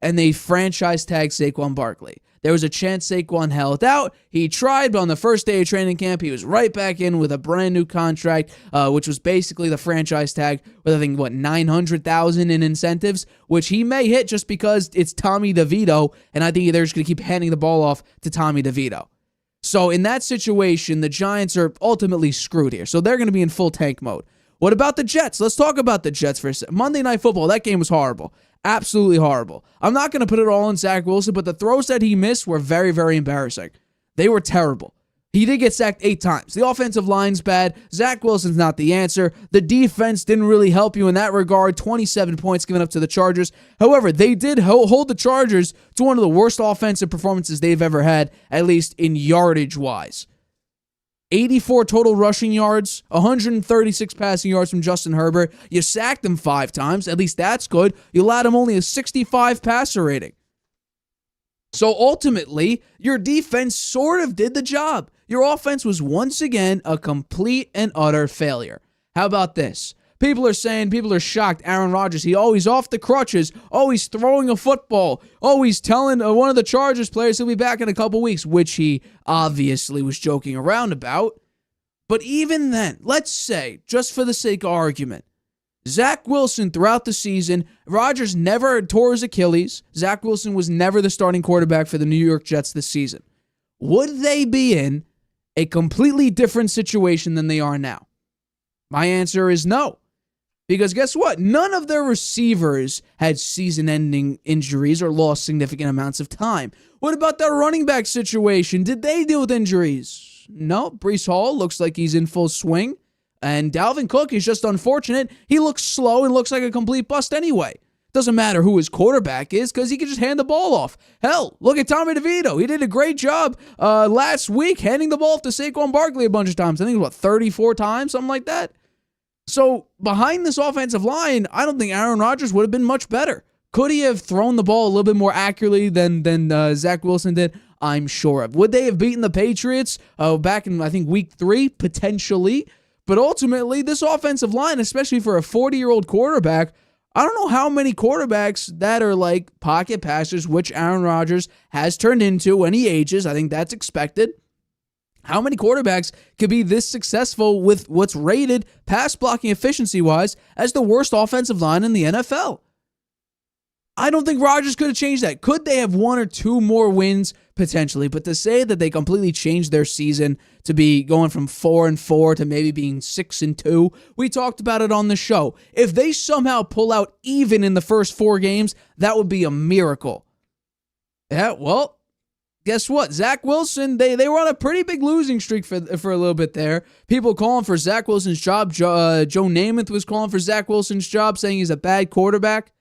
and they franchise tagged Saquon Barkley. There was a chance Saquon held out. He tried, but on the first day of training camp, he was right back in with a brand new contract, which was basically the franchise tag with, I think, $900,000 in incentives, which he may hit just because it's Tommy DeVito, and I think they're just going to keep handing the ball off to Tommy DeVito. So in that situation, the Giants are ultimately screwed here. So they're going to be in full tank mode. What about the Jets? Let's talk about the Jets for a second. Monday Night Football, that game was horrible. Absolutely horrible. I'm not going to put it all on Zach Wilson, but the throws that he missed were very, very embarrassing. They were terrible. He did get sacked 8 times. The offensive line's bad. Zach Wilson's not the answer. The defense didn't really help you in that regard. 27 points given up to the Chargers. However, they did hold the Chargers to one of the worst offensive performances they've ever had, at least in yardage-wise. 84 total rushing yards, 136 passing yards from Justin Herbert. You sacked him 5 times. At least that's good. You allowed him only a 65 passer rating. So ultimately, your defense sort of did the job. Your offense was once again a complete and utter failure. How about this? People are shocked. Aaron Rodgers, he always off the crutches, always throwing a football, always telling one of the Chargers players he'll be back in a couple weeks, which he obviously was joking around about. But even then, let's say, just for the sake of argument, Zach Wilson throughout the season, Rodgers never tore his Achilles. Zach Wilson was never the starting quarterback for the New York Jets this season. Would they be in a completely different situation than they are now? My answer is no. Because guess what? None of their receivers had season-ending injuries or lost significant amounts of time. What about their running back situation? Did they deal with injuries? No. Breece Hall looks like he's in full swing. And Dalvin Cook is just unfortunate. He looks slow and looks like a complete bust anyway. Doesn't matter who his quarterback is because he can just hand the ball off. Hell, look at Tommy DeVito. He did a great job last week handing the ball off to Saquon Barkley a bunch of times. I think it was, 34 times, something like that. So behind this offensive line, I don't think Aaron Rodgers would have been much better. Could he have thrown the ball a little bit more accurately than Zach Wilson did? I'm sure of. Would they have beaten the Patriots back in, I think, week 3? Potentially. But ultimately, this offensive line, especially for a 40-year-old quarterback, I don't know how many quarterbacks that are like pocket passers, which Aaron Rodgers has turned into when he ages. I think that's expected. How many quarterbacks could be this successful with what's rated pass blocking efficiency-wise as the worst offensive line in the NFL? I don't think Rodgers could have changed that. Could they have one or two more wins? Potentially. But to say that they completely changed their season to be going from 4-4 to maybe being 6-2, we talked about it on the show. If they somehow pull out even in the first 4 games, that would be a miracle. Yeah, well, guess what? Zach Wilson, they were on a pretty big losing streak for a little bit there. People calling for Zach Wilson's job. Joe Namath was calling for Zach Wilson's job, saying he's a bad quarterback.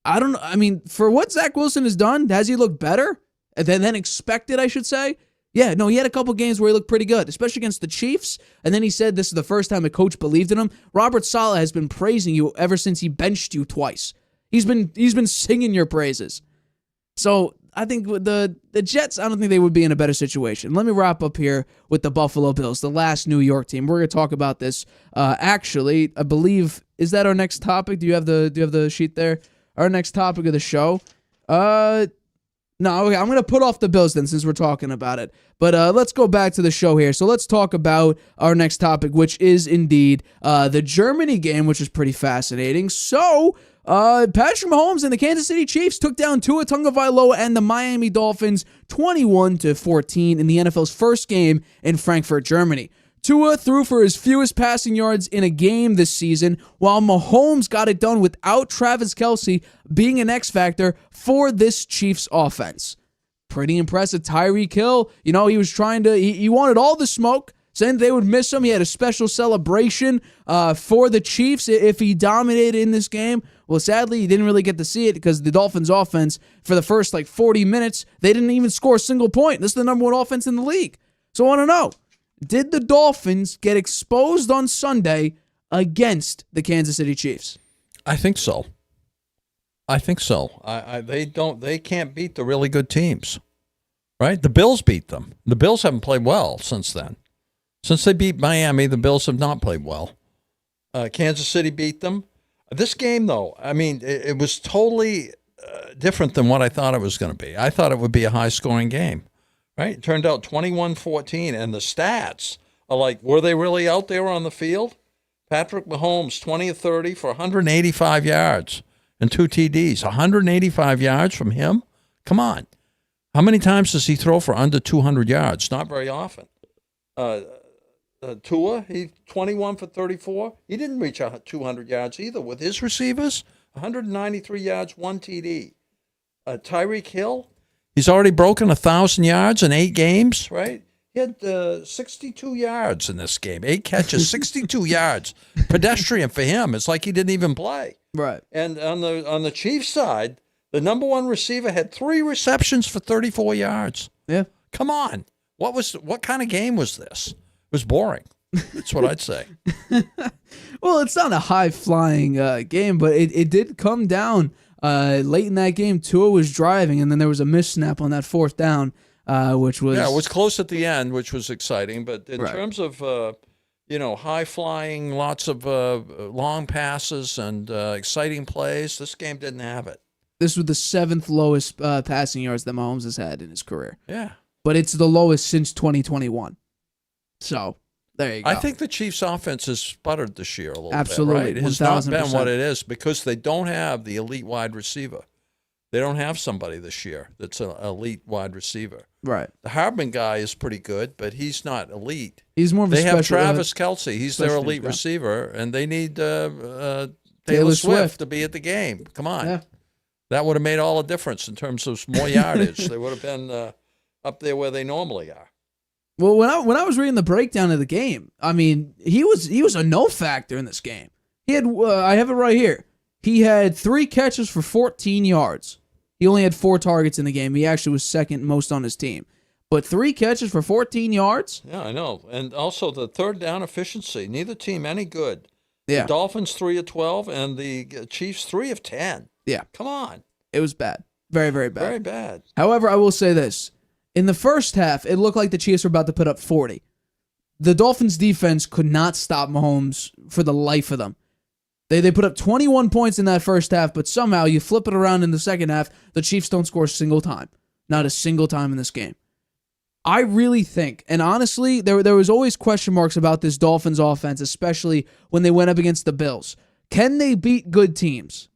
I don't know. I mean, for what Zach Wilson has done, has he looked better than expected, I should say? Yeah, no, he had a couple games where he looked pretty good, especially against the Chiefs. And then he said this is the first time a coach believed in him. Robert Saleh has been praising you ever since he benched you twice. He's been singing your praises. So I think with the Jets, I don't think they would be in a better situation. Let me wrap up here with the Buffalo Bills, the last New York team. We're going to talk about this. Actually, I believe, is that our next topic? Do you have the sheet there? Our next topic of the show. No, okay, I'm going to put off the Bills then since we're talking about it. But let's go back to the show here. So let's talk about our next topic, which is indeed the Germany game, which is pretty fascinating. So Patrick Mahomes and the Kansas City Chiefs took down Tua Tagovailoa and the Miami Dolphins 21-14 in the NFL's first game in Frankfurt, Germany. Tua threw for his fewest passing yards in a game this season, while Mahomes got it done without Travis Kelce being an X factor for this Chiefs offense. Pretty impressive. Tyreek Hill, he was trying to, he wanted all the smoke, saying they would miss him. He had a special celebration for the Chiefs if he dominated in this game. Well, sadly, he didn't really get to see it because the Dolphins offense, for the first 40 minutes, they didn't even score a single point. This is the number 1 offense in the league. So I want to know, did the Dolphins get exposed on Sunday against the Kansas City Chiefs? I think so. They can't beat the really good teams, right? The Bills beat them. The Bills haven't played well since then. Since they beat Miami, the Bills have not played well. Kansas City beat them. This game, though, I mean, it was totally different than what I thought it was going to be. I thought it would be a high-scoring game. Right? It turned out 21-14, and the stats are like, were they really out there on the field? Patrick Mahomes, 20 of 30 for 185 yards and 2 TDs. 185 yards from him? Come on. How many times does he throw for under 200 yards? Not very often. Tua, he 21 for 34. He didn't reach 200 yards either with his receivers. 193 yards, 1 TD. Tyreek Hill, he's already broken 1,000 yards in 8 games, right? He had 62 yards in this game. 8 catches, 62 yards. Pedestrian for him. It's like he didn't even play. Right. And on the Chiefs side, the number 1 receiver had 3 receptions for 34 yards. Yeah. Come on. What kind of game was this? It was boring. That's what I'd say. Well, it's not a high-flying game, but it did come down late in that game. Tua was driving, and then there was a missnap on that 4th down, which was... Yeah, it was close at the end, which was exciting. But in Right. terms of, high-flying, lots of long passes and exciting plays, this game didn't have it. This was the 7th lowest passing yards that Mahomes has had in his career. Yeah. But it's the lowest since 2021. So, there you go. I think the Chiefs' offense has sputtered this year a little Absolutely, bit, right? It has not 1000%. been what it is because they don't have the elite wide receiver. They don't have somebody this year that's an elite wide receiver. Right. The Hardman guy is pretty good, but he's not elite. He's more of a They have special... Travis Kelce. He's their special elite guy. receiver, and they need Taylor Taylor Swift Swift to be at the game. Come on. Yeah. That would have made all the difference in terms of more yardage. They would have been up there where they normally are. Well, when I was reading the breakdown of the game, I mean, he was a no factor in this game. He had I have it right here. He had 3 catches for 14 yards. He only had 4 targets in the game. He actually was second most on his team. But 3 catches for 14 yards? Yeah, I know. And also the 3rd down efficiency. Neither team any good. Yeah. The Dolphins 3 of 12 and the Chiefs 3 of 10. Yeah. Come on. It was bad. Very, very bad. Very bad. However, I will say this. In the first half, it looked like the Chiefs were about to put up 40. The Dolphins' defense could not stop Mahomes for the life of them. They put up 21 points in that first half, but somehow you flip it around in the second half, the Chiefs don't score a single time. Not a single time in this game. I really think, and honestly, there was always question marks about this Dolphins offense, especially when they went up against the Bills. Can they beat good teams?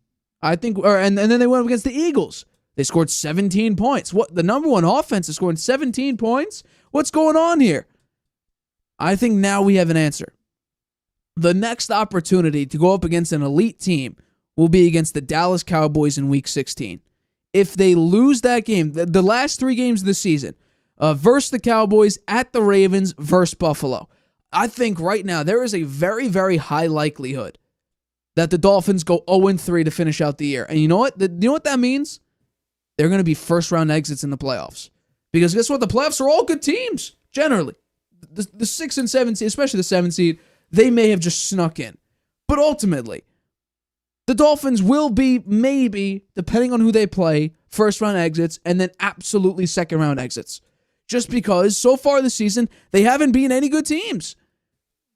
And then they went up against the Eagles. They scored 17 points. What, the number one offense is scoring 17 points? What's going on here? I think now we have an answer. The next opportunity to go up against an elite team will be against the Dallas Cowboys in Week 16. If they lose that game, the last 3 games of the season, versus the Cowboys, at the Ravens, versus Buffalo, I think right now there is a very, very high likelihood that the Dolphins go 0-3 to finish out the year. And you know what? You know what that means? They're going to be first-round exits in the playoffs. Because guess what? The playoffs are all good teams, generally. The 6 and 7 seed, especially the 7 seed, they may have just snuck in. But ultimately, the Dolphins will be, maybe, depending on who they play, first-round exits and then absolutely second-round exits. Just because, so far this season, they haven't beaten any good teams.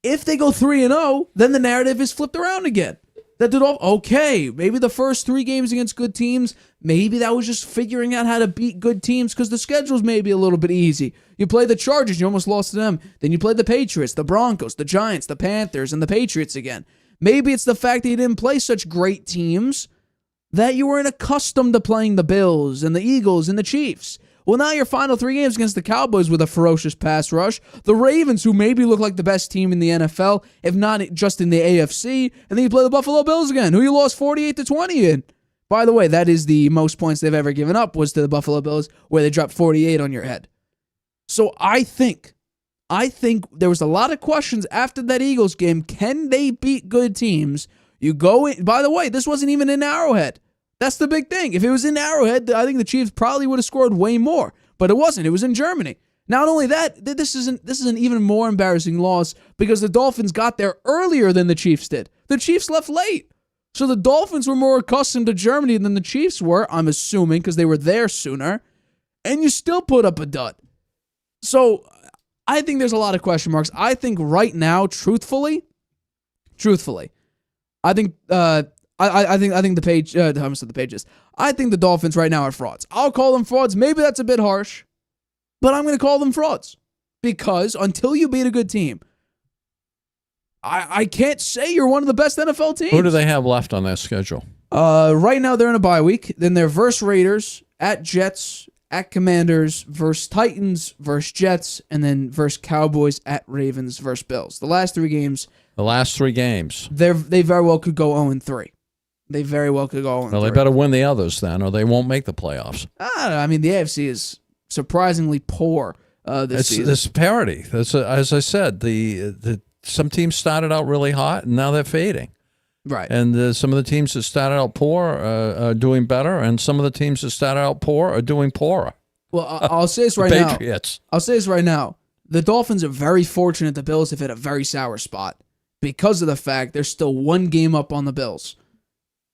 If they go 3-0, then the narrative is flipped around again. That the Dolphins, okay, maybe the first 3 games against good teams, maybe that was just figuring out how to beat good teams because the schedule's maybe a little bit easy. You play the Chargers, you almost lost to them. Then you play the Patriots, the Broncos, the Giants, the Panthers, and the Patriots again. Maybe it's the fact that you didn't play such great teams that you weren't accustomed to playing the Bills and the Eagles and the Chiefs. Well, now your final 3 games against the Cowboys with a ferocious pass rush, the Ravens, who maybe look like the best team in the NFL, if not just in the AFC, and then you play the Buffalo Bills again, who you lost 48-20 in. By the way, that is the most points they've ever given up, was to the Buffalo Bills, where they dropped 48 on your head. So I think there was a lot of questions after that Eagles game. Can they beat good teams? You go in, by the way, this wasn't even in Arrowhead. That's the big thing. If it was in Arrowhead, I think the Chiefs probably would have scored way more. But it wasn't. It was in Germany. Not only that, this is an even more embarrassing loss because the Dolphins got there earlier than the Chiefs did. The Chiefs left late. So the Dolphins were more accustomed to Germany than the Chiefs were, I'm assuming, because they were there sooner. And you still put up a dud. So I think there's a lot of question marks. I think right now, truthfully, I think the page. I almost said the Pages. I think the Dolphins right now are frauds. I'll call them frauds. Maybe that's a bit harsh, but I'm going to call them frauds because until you beat a good team, I can't say you're one of the best NFL teams. Who do they have left on their schedule? Right now they're in a bye week. Then they're versus Raiders, at Jets, at Commanders, versus Titans, versus Jets, and then versus Cowboys, at Ravens, versus Bills. The last 3 games. They very well could go 0-3. They very well could go 0-3. Well, they better win the others then, or they won't make the playoffs. I mean, the AFC is surprisingly poor this season. It's parity. As I said, some teams started out really hot, and now they're fading. Right. And some of the teams that started out poor are doing better, and some of the teams that started out poor are doing poorer. Well, I'll say this right now. Patriots. I'll say this right now. The Dolphins are very fortunate the Bills have hit a very sour spot because of the fact they're still 1 game up on the Bills.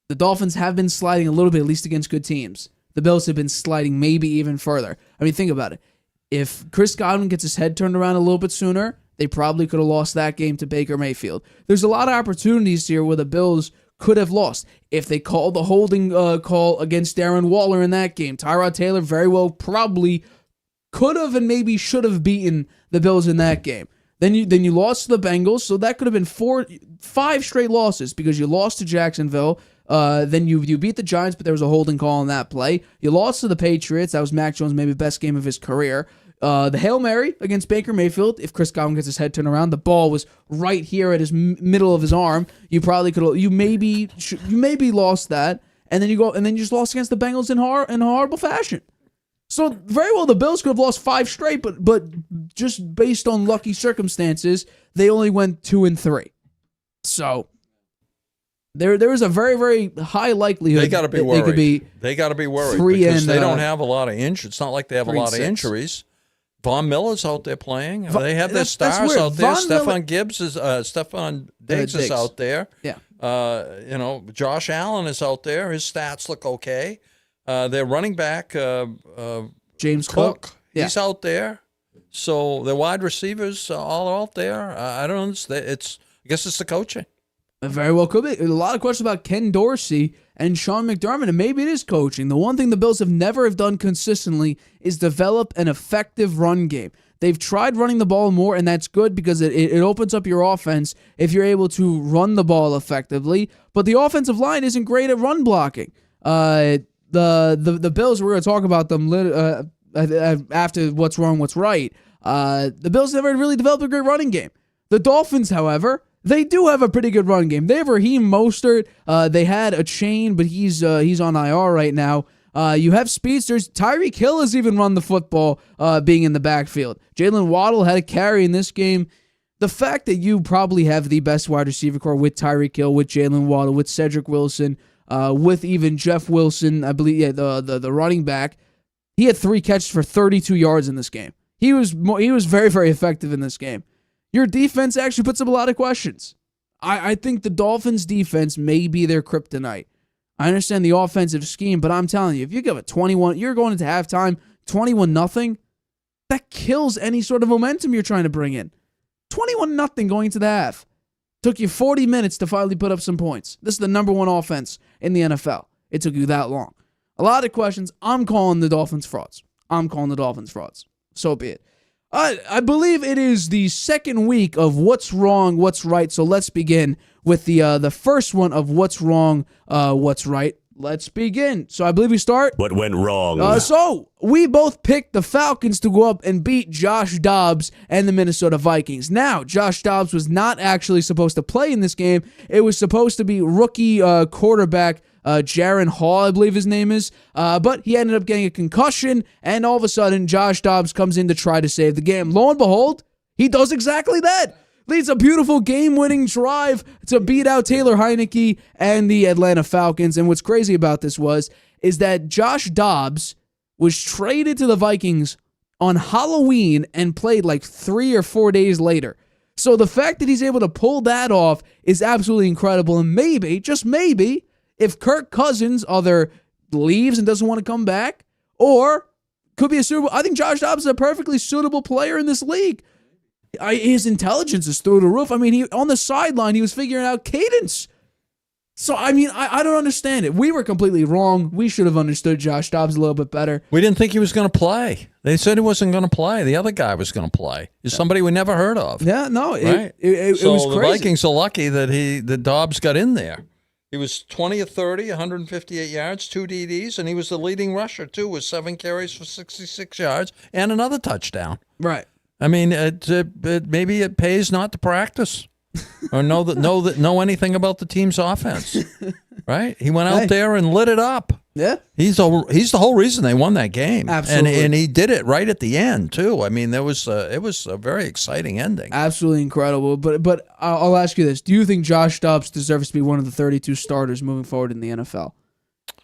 The Dolphins have been sliding a little bit, at least against good teams. The Bills have been sliding maybe even further. I mean, think about it. If Chris Godwin gets his head turned around a little bit sooner, they probably could have lost that game to Baker Mayfield. There's a lot of opportunities here where the Bills could have lost. If they called the holding call against Darren Waller in that game, Tyrod Taylor very well probably could have and maybe should have beaten the Bills in that game. Then you lost to the Bengals, so that could have been 5 straight losses because you lost to Jacksonville. Then you beat the Giants, but there was a holding call on that play. You lost to the Patriots. That was Mac Jones' maybe best game of his career. The Hail Mary against Baker Mayfield, if Chris Godwin gets his head turned around, the ball was right here at his middle of his arm. You probably could. You maybe lost that, and then you just lost against the Bengals in a horrible fashion. So very well, the Bills could have lost 5 straight, but just based on lucky circumstances, they only went 2-3. So there is a very, very high likelihood they got to be worried. They got to be worried because they don't have a lot of injuries. It's not like they have a lot of injuries. Von Miller's out there playing. They have their stars out there. Stephon Diggs is out there. Yeah. Josh Allen is out there. His stats look okay. Their running back, James Cook. He's out there. So the wide receivers are all out there. I don't understand. I guess it's the coaching. It very well could be. A lot of questions about Ken Dorsey and Sean McDermott, and maybe it is coaching. The one thing the Bills have never done consistently is develop an effective run game. They've tried running the ball more, and that's good because it opens up your offense if you're able to run the ball effectively. But the offensive line isn't great at run blocking. The Bills, we're going to talk about them after what's wrong, what's right. The Bills never really developed a great running game. The Dolphins, however, they do have a pretty good run game. They have Raheem Mostert. They had a chain, but he's on IR right now. You have speedsters. Tyreek Hill has even run the football being in the backfield. Jalen Waddle had a carry in this game. The fact that you probably have the best wide receiver core with Tyreek Hill, with Jalen Waddle, with Cedric Wilson, with even Jeff Wilson, I believe, the running back, he had 3 catches for 32 yards in this game. He was very, very effective in this game. Your defense actually puts up a lot of questions. I think the Dolphins' defense may be their kryptonite. I understand the offensive scheme, but I'm telling you, if you give it 21, you're going into halftime 21-0, that kills any sort of momentum you're trying to bring in. 21-0 going into the half. Took you 40 minutes to finally put up some points. This is the number 1 offense in the NFL. It took you that long. A lot of questions. I'm calling the Dolphins frauds. So be it. I believe it is the second week of what's wrong, what's right. So let's begin with the first one of what's wrong, what's right. Let's begin. So I believe we start. What went wrong? So we both picked the Falcons to go up and beat Josh Dobbs and the Minnesota Vikings. Now, Josh Dobbs was not actually supposed to play in this game. It was supposed to be rookie quarterback Jaron Hall, I believe his name is. But he ended up getting a concussion, and all of a sudden, Josh Dobbs comes in to try to save the game. Lo and behold, he does exactly that. Leads a beautiful game-winning drive to beat out Taylor Heineke and the Atlanta Falcons. And what's crazy about this is that Josh Dobbs was traded to the Vikings on Halloween and played like 3 or 4 days later. So the fact that he's able to pull that off is absolutely incredible. And maybe, just maybe, if Kirk Cousins either leaves and doesn't want to come back, or could be a suitable, I think Josh Dobbs is a perfectly suitable player in this league. His intelligence is through the roof. I mean, on the sideline, he was figuring out cadence. So, I mean, I don't understand it. We were completely wrong. We should have understood Josh Dobbs a little bit better. We didn't think he was going to play. They said he wasn't going to play. The other guy was going to play. He's somebody we never heard of. Yeah, no, right? it so was crazy. The Vikings are lucky that Dobbs got in there. He was 20 of 30, 158 yards, 2 DDs, and he was the leading rusher, too, with 7 carries for 66 yards and another touchdown. Right. I mean, maybe it pays not to practice or know anything about the team's offense, right? He went out there and lit it up. Yeah, he's the whole reason they won that game. Absolutely, and he did it right at the end too. I mean, it was a very exciting ending. Absolutely incredible. But I'll ask you this: do you think Josh Dobbs deserves to be one of the 32 starters moving forward in the NFL?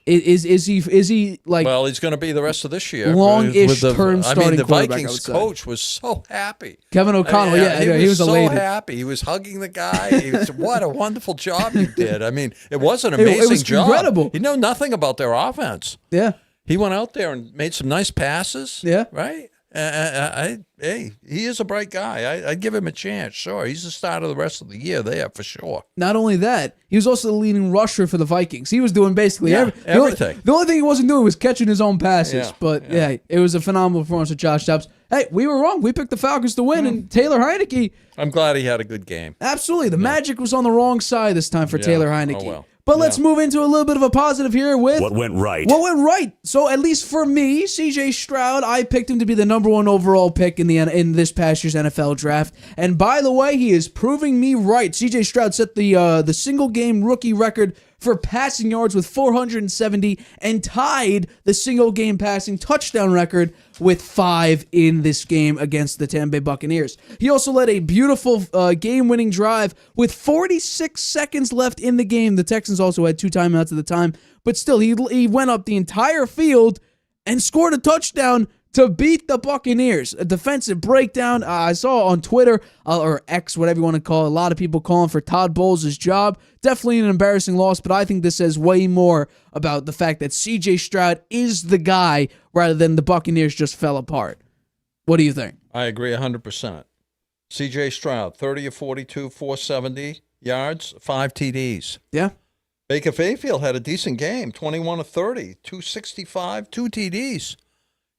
Is he like? Well, he's going to be the rest of this year. Long-ish term starting. I mean, the Vikings Vikings coach was so happy. Kevin O'Connell, he was so elated. happy. He was hugging the guy. What a wonderful job you did. I mean, it was an amazing it was job. Incredible. He knew nothing about their offense. Yeah, he went out there and made some nice passes. Yeah, right. Hey, he is a bright guy. I'd give him a chance. Sure, he's the starter of the rest of the year there for sure. Not only that, he was also the leading rusher for the Vikings. He was doing basically everything. The only thing he wasn't doing was catching his own passes. It was a phenomenal performance with Josh Dobbs. Hey, we were wrong. We picked the Falcons to win, and Taylor Heineke. I'm glad he had a good game. Absolutely. The magic was on the wrong side this time for Taylor Heineke. Oh, well. But let's move into a little bit of a positive here with what went right. What went right? So at least for me, CJ Stroud, I picked him to be the number 1 overall pick in this past year's NFL draft. And by the way, he is proving me right. CJ Stroud set the single game rookie record for passing yards with 470 and tied the single game passing touchdown record with 5 in this game against the Tampa Bay Buccaneers. He also led a beautiful game-winning drive with 46 seconds left in the game. The Texans also had 2 timeouts at the time, but still, he went up the entire field and scored a touchdown to beat the Buccaneers. A defensive breakdown. I saw on Twitter, or X, whatever you want to call it, a lot of people calling for Todd Bowles' job. Definitely an embarrassing loss, but I think this says way more about the fact that C.J. Stroud is the guy rather than the Buccaneers just fell apart. What do you think? I agree 100%. C.J. Stroud, 30 of 42, 470 yards, 5 TDs. Yeah. Baker Mayfield had a decent game, 21 of 30, 265, 2 TDs.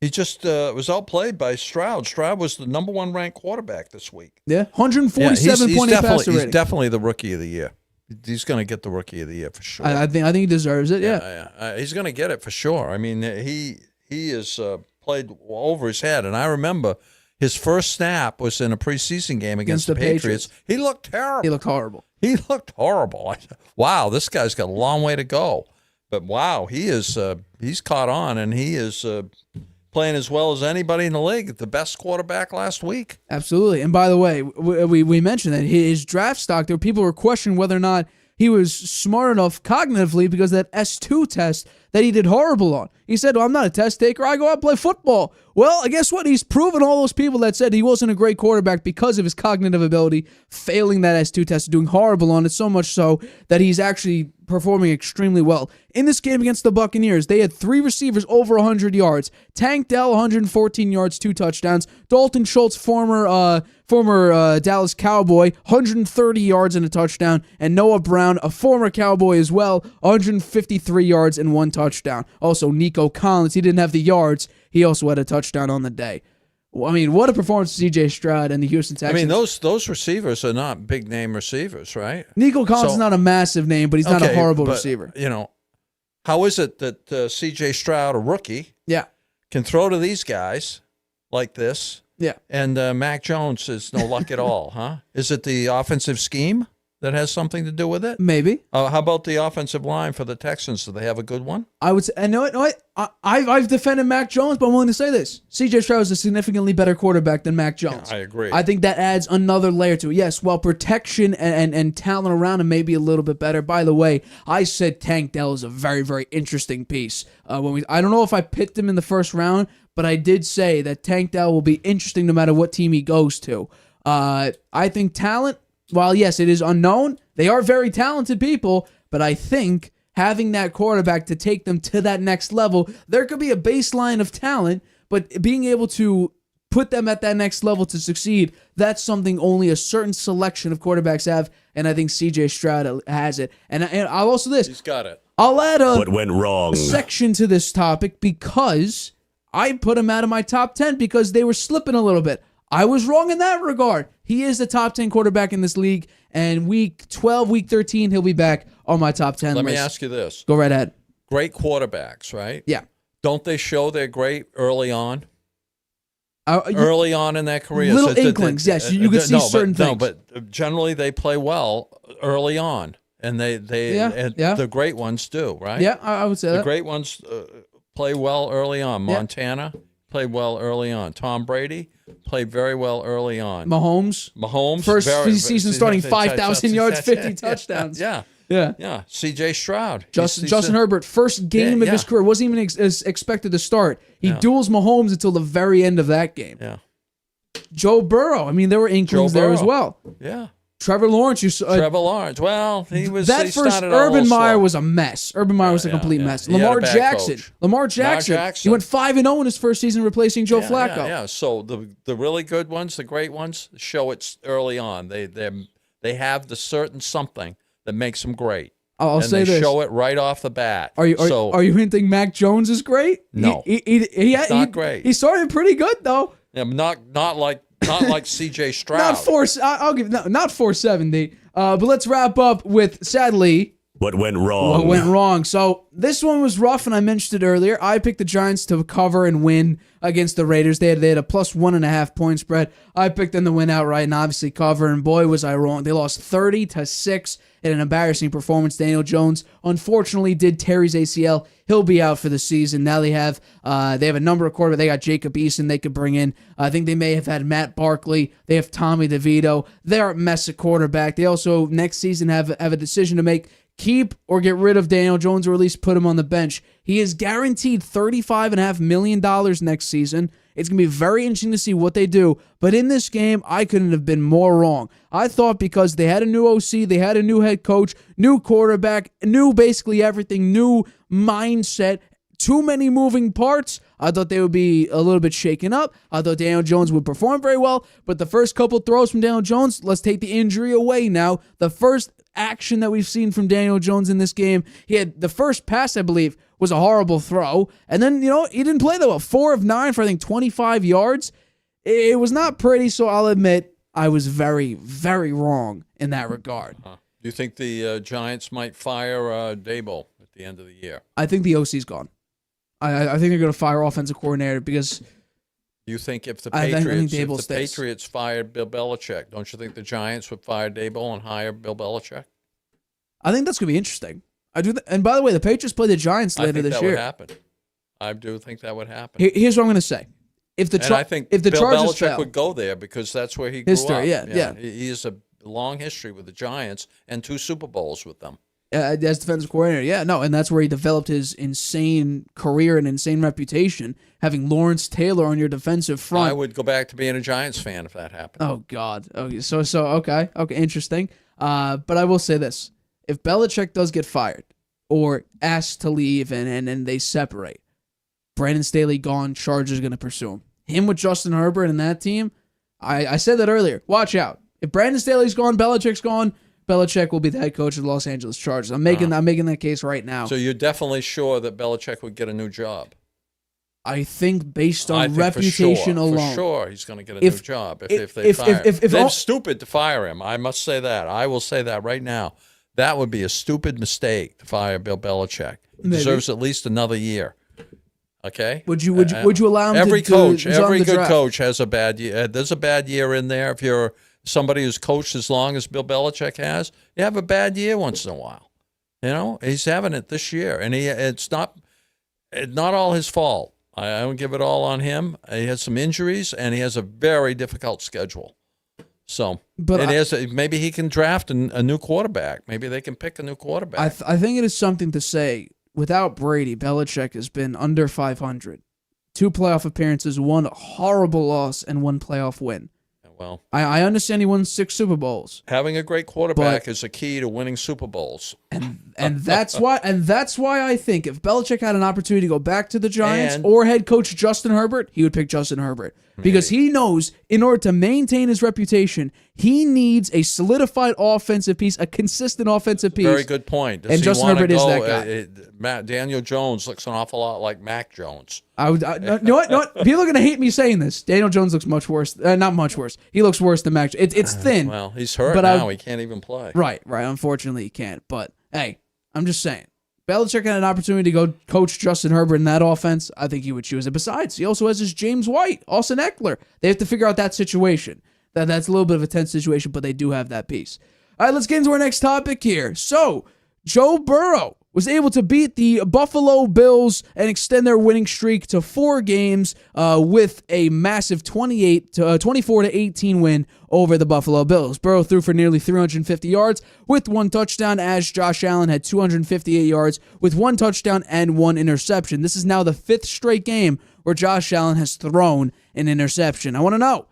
He just was outplayed by Stroud. Stroud was the number 1 ranked quarterback this week. Yeah, 147.8 passer rating. He's definitely the rookie of the year. He's going to get the rookie of the year for sure. I think he deserves it. Yeah. He's going to get it for sure. I mean, he has played over his head, and I remember his first snap was in a preseason game against the Patriots. He looked terrible. He looked horrible. He looked horrible. I said, wow, this guy's got a long way to go. But wow, he's caught on, and he is playing as well as anybody in the league. The best quarterback last week. Absolutely. And by the way, we mentioned that his draft stock, there were people were questioning whether or not he was smart enough cognitively because that S2 test that he did horrible on. He said, well, I'm not a test taker. I go out and play football. Well, I guess what? He's proven all those people that said he wasn't a great quarterback because of his cognitive ability, failing that S2 test, doing horrible on it, so much so that he's actually performing extremely well. In this game against the Buccaneers, they had 3 receivers over 100 yards. Tank Dell, 114 yards, 2 touchdowns. Dalton Schultz, former Dallas Cowboy, 130 yards and a touchdown. And Noah Brown, a former Cowboy as well, 153 yards and 1 touchdown. Also, Nico Collins, he didn't have the yards. He also had a touchdown on the day. Well, I mean, what a performance for C.J. Stroud and the Houston Texans. I mean, those receivers are not big-name receivers, right? Nico Collins is not a massive name, but he's not a horrible receiver. You know, how is it that C.J. Stroud, a rookie, can throw to these guys like this, and Mac Jones is no luck at all, huh? Is it the offensive scheme that has something to do with it? Maybe. How about the offensive line for the Texans? Do they have a good one? I would say, I've defended Mac Jones, but I'm willing to say this. C.J. Stroud is a significantly better quarterback than Mac Jones. Yeah, I agree. I think that adds another layer to it. Yes, while protection and talent around him may be a little bit better. By the way, I said Tank Dell is a very, very interesting piece. I don't know if I picked him in the first round, but I did say that Tank Dell will be interesting no matter what team he goes to. I think talent, while yes, it is unknown, they are very talented people, but I think having that quarterback to take them to that next level, there could be a baseline of talent, but being able to put them at that next level to succeed, that's something only a certain selection of quarterbacks have, and I think C.J. Stroud has it. And I'll also this. He's got it. I'll add what went wrong? A section to this topic because I put him out of my top 10 because they were slipping a little bit. I was wrong in that regard. He is the top 10 quarterback in this league, and week 12, week 13, he'll be back on my top 10 list. Let me list. ask you this. Go right ahead. Great quarterbacks, right? Yeah. Don't they show they're great early on? Early on in their career. Little inklings, yes. You can see certain things. No, but generally they play well early on, and the great ones do, right? Yeah, I would say that. The great ones play well early on. Montana played well early on. Tom Brady played very well early on. Mahomes. First season starting 5,000 yards, 50 touchdowns. Yeah. C.J. Stroud. Justin Herbert, first game of his career, wasn't even expected to start. He duels Mahomes until the very end of that game. Yeah. Joe Burrow. I mean, there were inklings there as well. Yeah. Trevor Lawrence. Trevor Lawrence. Well, he first Urban Meyer was a mess. Urban Meyer was a complete mess. Lamar Jackson. He went 5-0 in his first season, replacing Joe Flacco. Yeah. So the really good ones, the great ones, show it early on. They have the certain something that makes them great. I'll say this. They show it right off the bat. Are you hinting Mac Jones is great? No, he's not great. He started pretty good though. Yeah, not like C.J. Stroud. I'll give not 470. But let's wrap up with sadly what went wrong. So this one was rough, and I mentioned it earlier. I picked the Giants to cover and win against the Raiders. They had a plus 1.5 point spread. I picked them to win outright and obviously cover, and boy was I wrong. They lost 30-6 in an embarrassing performance. Daniel Jones unfortunately did tear his ACL. He'll be out for the season. Now they have a number of quarterbacks. They got Jacob Eason they could bring in. I think they may have had Matt Barkley. They have Tommy DeVito. They're a mess at quarterback. They also next season have a decision to make. Keep or get rid of Daniel Jones, or at least put him on the bench. He is guaranteed $35.5 million next season. It's going to be very interesting to see what they do. But in this game, I couldn't have been more wrong. I thought because they had a new OC, they had a new head coach, new quarterback, new basically everything, new mindset, too many moving parts. I thought they would be a little bit shaken up. I thought Daniel Jones would perform very well. But the first couple throws from Daniel Jones, let's take the injury away now. The first action that we've seen from Daniel Jones in this game. He had the first pass, I believe, was a horrible throw. And then, he didn't play that well. 4 of 9 for, I think, 25 yards. It was not pretty, so I'll admit I was very, very wrong in that regard. Do you think the Giants might fire Dable at the end of the year? I think the OC's gone. I think they're going to fire offensive coordinator because... You think if the I Patriots, think if the Patriots fired Bill Belichick, don't you think the Giants would fire Dable and hire Bill Belichick? I think that's going to be interesting. I do. And by the way, the Patriots play the Giants later this year. Would happen. I do think that would happen. Here's what I'm going to say: if the Bill Chargers Belichick fail, would go there because that's where he grew up. Yeah. He has a long history with the Giants and 2 Super Bowls with them. As defensive coordinator, and that's where he developed his insane career and insane reputation, having Lawrence Taylor on your defensive front. I would go back to being a Giants fan if that happened. Oh God. Okay. So okay, interesting. But I will say this: if Belichick does get fired or asked to leave and they separate, Brandon Staley gone, Chargers going to pursue him. Him with Justin Herbert and that team. I said that earlier. Watch out. If Brandon Staley's gone, Belichick's gone. Belichick will be the head coach of the Los Angeles Chargers. I'm making that case right now. So you're definitely sure that Belichick would get a new job? I think based on reputation alone. For sure, he's going to get a new job if they fire him. They're stupid to fire him. I must say that. I will say that right now. That would be a stupid mistake to fire Bill Belichick. He deserves at least another year. Okay? Would you allow him every to coach, to every good draft? coach has a bad year. There's a bad year in there if you're somebody who's coached as long as Bill Belichick has. You have a bad year once in a while. He's having it this year, and it's not all his fault. I don't give it all on him. He has some injuries, and he has a very difficult schedule. So, maybe he can draft a new quarterback. Maybe they can pick a new quarterback. I think it is something to say. Without Brady, Belichick has been under 500. 2 playoff appearances, 1 horrible loss, and 1 playoff win. Well, I understand he won 6 Super Bowls. Having a great quarterback is a key to winning Super Bowls. And that's why I think if Belichick had an opportunity to go back to the Giants or head coach Justin Herbert, he would pick Justin Herbert. Because he knows in order to maintain his reputation, he needs a solidified offensive piece, a consistent offensive piece. Very good point. And Justin Herbert is that guy. Daniel Jones looks an awful lot like Mac Jones. You know what? People are going to hate me saying this. Daniel Jones looks much worse. Not much worse. He looks worse than Mac. It's thin. Well, he's hurt now. He can't even play. Right. Unfortunately, he can't. But, hey, I'm just saying. Belichick had an opportunity to go coach Justin Herbert in that offense. I think he would choose it. Besides, he also has his James White, Austin Eckler. They have to figure out that situation. That's a little bit of a tense situation, but they do have that piece. All right, let's get into our next topic here. So, Joe Burrow was able to beat the Buffalo Bills and extend their winning streak to 4 games with a massive 24-18 win over the Buffalo Bills. Burrow threw for nearly 350 yards with 1 touchdown, as Josh Allen had 258 yards with 1 touchdown and 1 interception. This is now the 5th straight game where Josh Allen has thrown an interception. I want to know,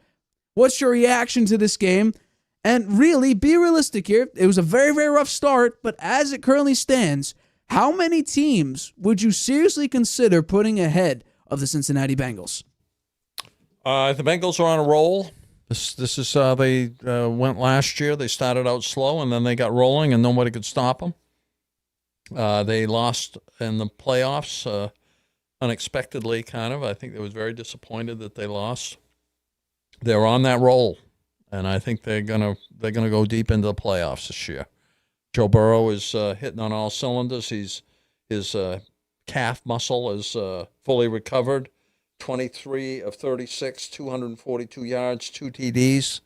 what's your reaction to this game? And really, be realistic here. It was a very, very rough start, but as it currently stands, how many teams would you seriously consider putting ahead of the Cincinnati Bengals? The Bengals are on a roll. This is how they went last year. They started out slow, and then they got rolling, and nobody could stop them. They lost in the playoffs unexpectedly, kind of. I think they was very disappointed that they lost. They're on that roll, and I think they're gonna go deep into the playoffs this year. Joe Burrow is hitting on all cylinders. His calf muscle is fully recovered. 23 of 36, 242 yards, 2 TDs.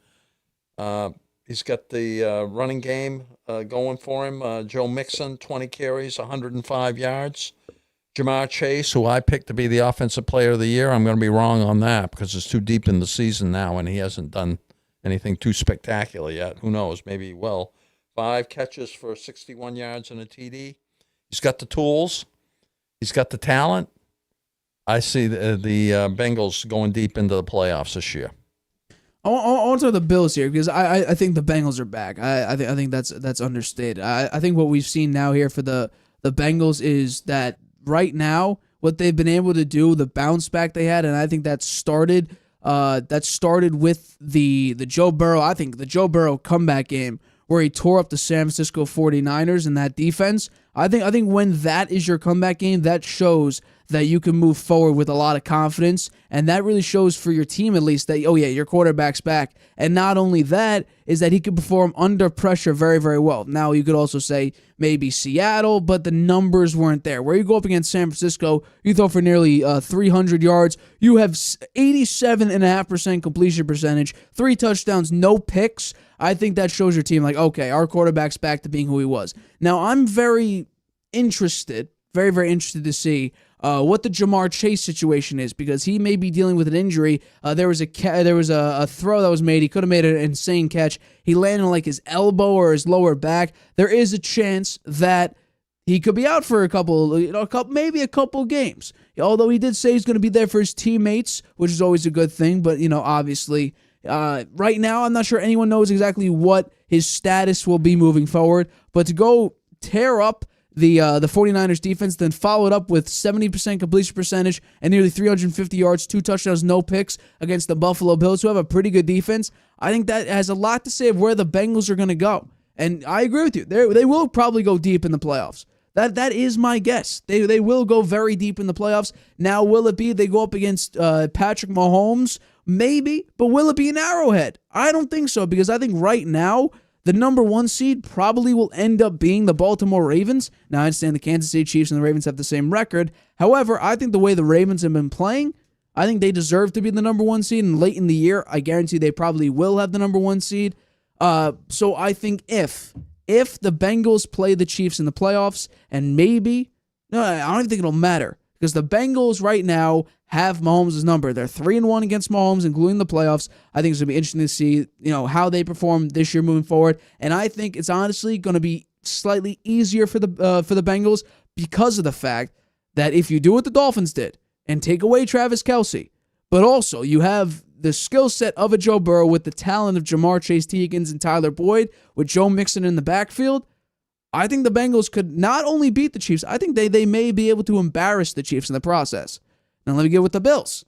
He's got the running game going for him. Joe Mixon, 20 carries, 105 yards. Jamar Chase, who I picked to be the offensive player of the year, I'm going to be wrong on that because it's too deep in the season now, and he hasn't done anything too spectacular yet. Who knows? Maybe he will. 5 catches for 61 yards and a TD. He's got the tools. He's got the talent. I see the Bengals going deep into the playoffs this year. I want to talk the Bills here because I think the Bengals are back. I think that's understated. I think what we've seen now here for the Bengals is that right now what they've been able to do, the bounce back they had, and I think that started with the Joe Burrow. I think the Joe Burrow comeback game, where he tore up the San Francisco 49ers in that defense. I think when that is your comeback game, that shows that you can move forward with a lot of confidence, and that really shows for your team at least that, oh yeah, your quarterback's back. And not only that, is that he could perform under pressure very, very well. Now, you could also say maybe Seattle, but the numbers weren't there. Where you go up against San Francisco, you throw for nearly 300 yards. You have 87.5% completion percentage, 3 touchdowns, no picks. I think that shows your team like, okay, our quarterback's back to being who he was. Now, I'm very interested, very, very interested to see what the Jamar Chase situation is, because he may be dealing with an injury. There was a throw that was made. He could have made an insane catch. He landed on like his elbow or his lower back. There is a chance that he could be out for maybe a couple games. Although he did say he's going to be there for his teammates, which is always a good thing. But obviously, right now, I'm not sure anyone knows exactly what his status will be moving forward. But to go tear up the 49ers defense, then followed up with 70% completion percentage and nearly 350 yards, 2 touchdowns, no picks against the Buffalo Bills, who have a pretty good defense. I think that has a lot to say of where the Bengals are going to go. And I agree with you. They will probably go deep in the playoffs. That is my guess. They will go very deep in the playoffs. Now, will it be they go up against Patrick Mahomes? Maybe. But will it be an Arrowhead? I don't think so, because I think right now, the number 1 seed probably will end up being the Baltimore Ravens. Now, I understand the Kansas City Chiefs and the Ravens have the same record. However, I think the way the Ravens have been playing, I think they deserve to be the number 1 seed. And late in the year, I guarantee they probably will have the number 1 seed. So I think if the Bengals play the Chiefs in the playoffs, and maybe, no, I don't even think it'll matter, because the Bengals right now have Mahomes' number. They're 3-1 against Mahomes, including the playoffs. I think it's going to be interesting to see, how they perform this year moving forward. And I think it's honestly going to be slightly easier for the Bengals, because of the fact that if you do what the Dolphins did and take away Travis Kelce, but also you have the skill set of a Joe Burrow with the talent of Jamar Chase, T. Higgins, and Tyler Boyd, with Joe Mixon in the backfield, I think the Bengals could not only beat the Chiefs, I think they may be able to embarrass the Chiefs in the process. Now let me get with the Bills.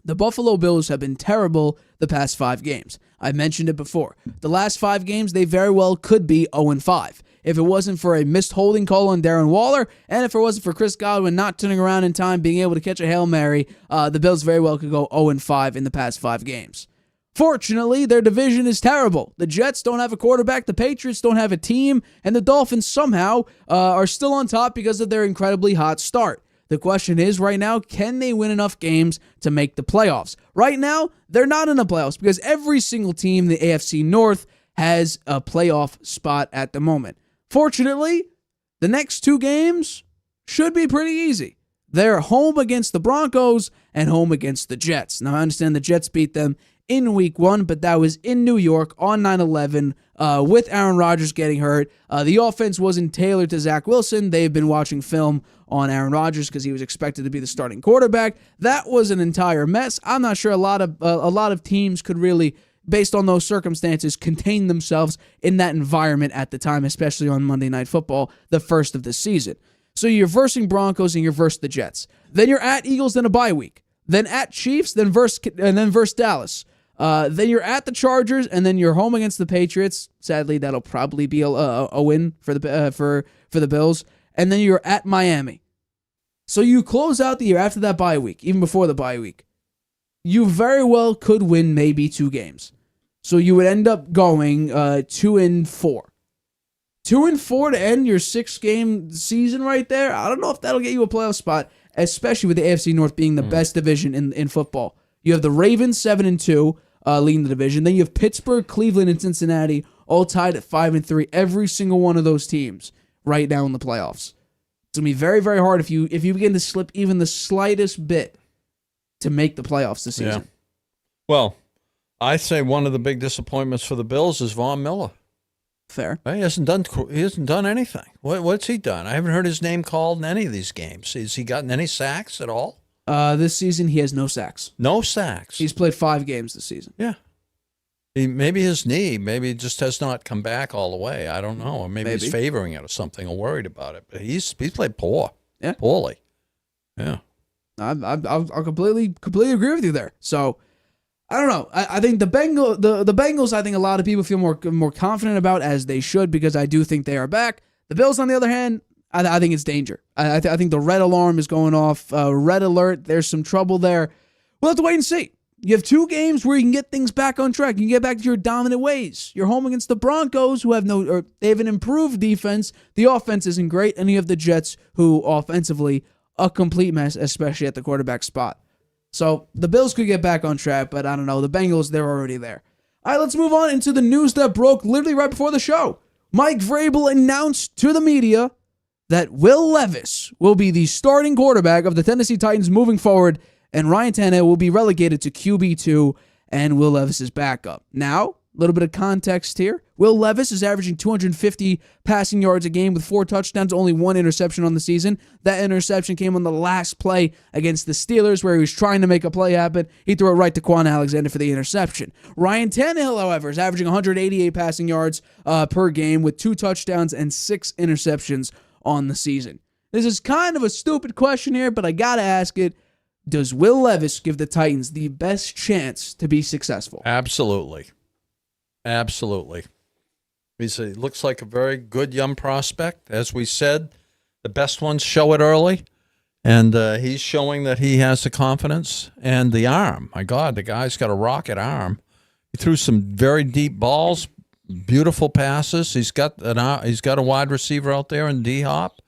The Buffalo Bills have been terrible the past 5 games. I mentioned it before. The last 5 games, they very well could be 0-5. If it wasn't for a missed holding call on Darren Waller, and if it wasn't for Chris Godwin not turning around in time, being able to catch a Hail Mary, the Bills very well could go 0-5 in the past 5 games. Fortunately, their division is terrible. The Jets don't have a quarterback, the Patriots don't have a team, and the Dolphins somehow are still on top because of their incredibly hot start. The question is right now, can they win enough games to make the playoffs? Right now, they're not in the playoffs because every single team in the AFC North has a playoff spot at the moment. Fortunately, the next 2 games should be pretty easy. They're home against the Broncos and home against the Jets. Now, I understand the Jets beat them in Week 1, but that was in New York on 9/11 with Aaron Rodgers getting hurt. The offense wasn't tailored to Zach Wilson. They've been watching film on Aaron Rodgers because he was expected to be the starting quarterback. That was an entire mess. I'm not sure a lot of teams could really, based on those circumstances, contain themselves in that environment at the time, especially on Monday Night Football, the first of the season. So you're versing Broncos and you're versus the Jets. Then you're at Eagles, then a bye week. Then at Chiefs, then versus Dallas. Then you're at the Chargers, and then you're home against the Patriots. Sadly, that'll probably be a win for the Bills. And then you're at Miami. So you close out the year after that bye week, even before the bye week. You very well could win maybe 2 games. So you would end up going 2-4. 2-4 to end your 6-game season right there. I don't know if that'll get you a playoff spot, especially with the AFC North being the best division in football. You have the Ravens 7-2 leading the division. Then you have Pittsburgh, Cleveland, and Cincinnati all tied at 5-3. Every single one of those teams right now in the playoffs. It's gonna be very, very hard if you begin to slip even the slightest bit to make the playoffs this season. Yeah. Well, I say one of the big disappointments for the Bills is Von Miller. Fair. He hasn't done anything. What's he done? I haven't heard his name called in any of these games. Has he gotten any sacks at all? This season, he has no sacks. No sacks. He's played 5 games this season. Yeah. Maybe his knee, maybe it just has not come back all the way. I don't know. Or maybe he's favoring it or something or worried about it. But he's played poorly. Yeah. I'll completely agree with you there. So I don't know. I think the Bengals, I think a lot of people feel more confident about, as they should, because I do think they are back. The Bills, on the other hand, I think it's danger. I think the red alarm is going off. Red alert. There's some trouble there. We'll have to wait and see. You have 2 games where you can get things back on track. You can get back to your dominant ways. You're home against the Broncos, who they have an improved defense. The offense isn't great, and you have the Jets, who offensively a complete mess, especially at the quarterback spot. So the Bills could get back on track, but I don't know. The Bengals, they're already there. All right, let's move on into the news that broke literally right before the show. Mike Vrabel announced to the media that Will Levis will be the starting quarterback of the Tennessee Titans moving forward, and Ryan Tannehill will be relegated to QB2 and Will Levis is backup. Now, a little bit of context here. Will Levis is averaging 250 passing yards a game with 4 touchdowns, only 1 interception on the season. That interception came on the last play against the Steelers, where he was trying to make a play happen. He threw it right to Quan Alexander for the interception. Ryan Tannehill, however, is averaging 188 passing yards per game with 2 touchdowns and 6 interceptions on the season. This is kind of a stupid question here, but I gotta ask it. Does Will Levis give the Titans the best chance to be successful? Absolutely. He looks like a very good young prospect. As we said, the best ones show it early, and he's showing that he has the confidence and the arm. My God, the guy's got a rocket arm. He threw some very deep balls, beautiful passes. He's got a wide receiver out there in D-Hop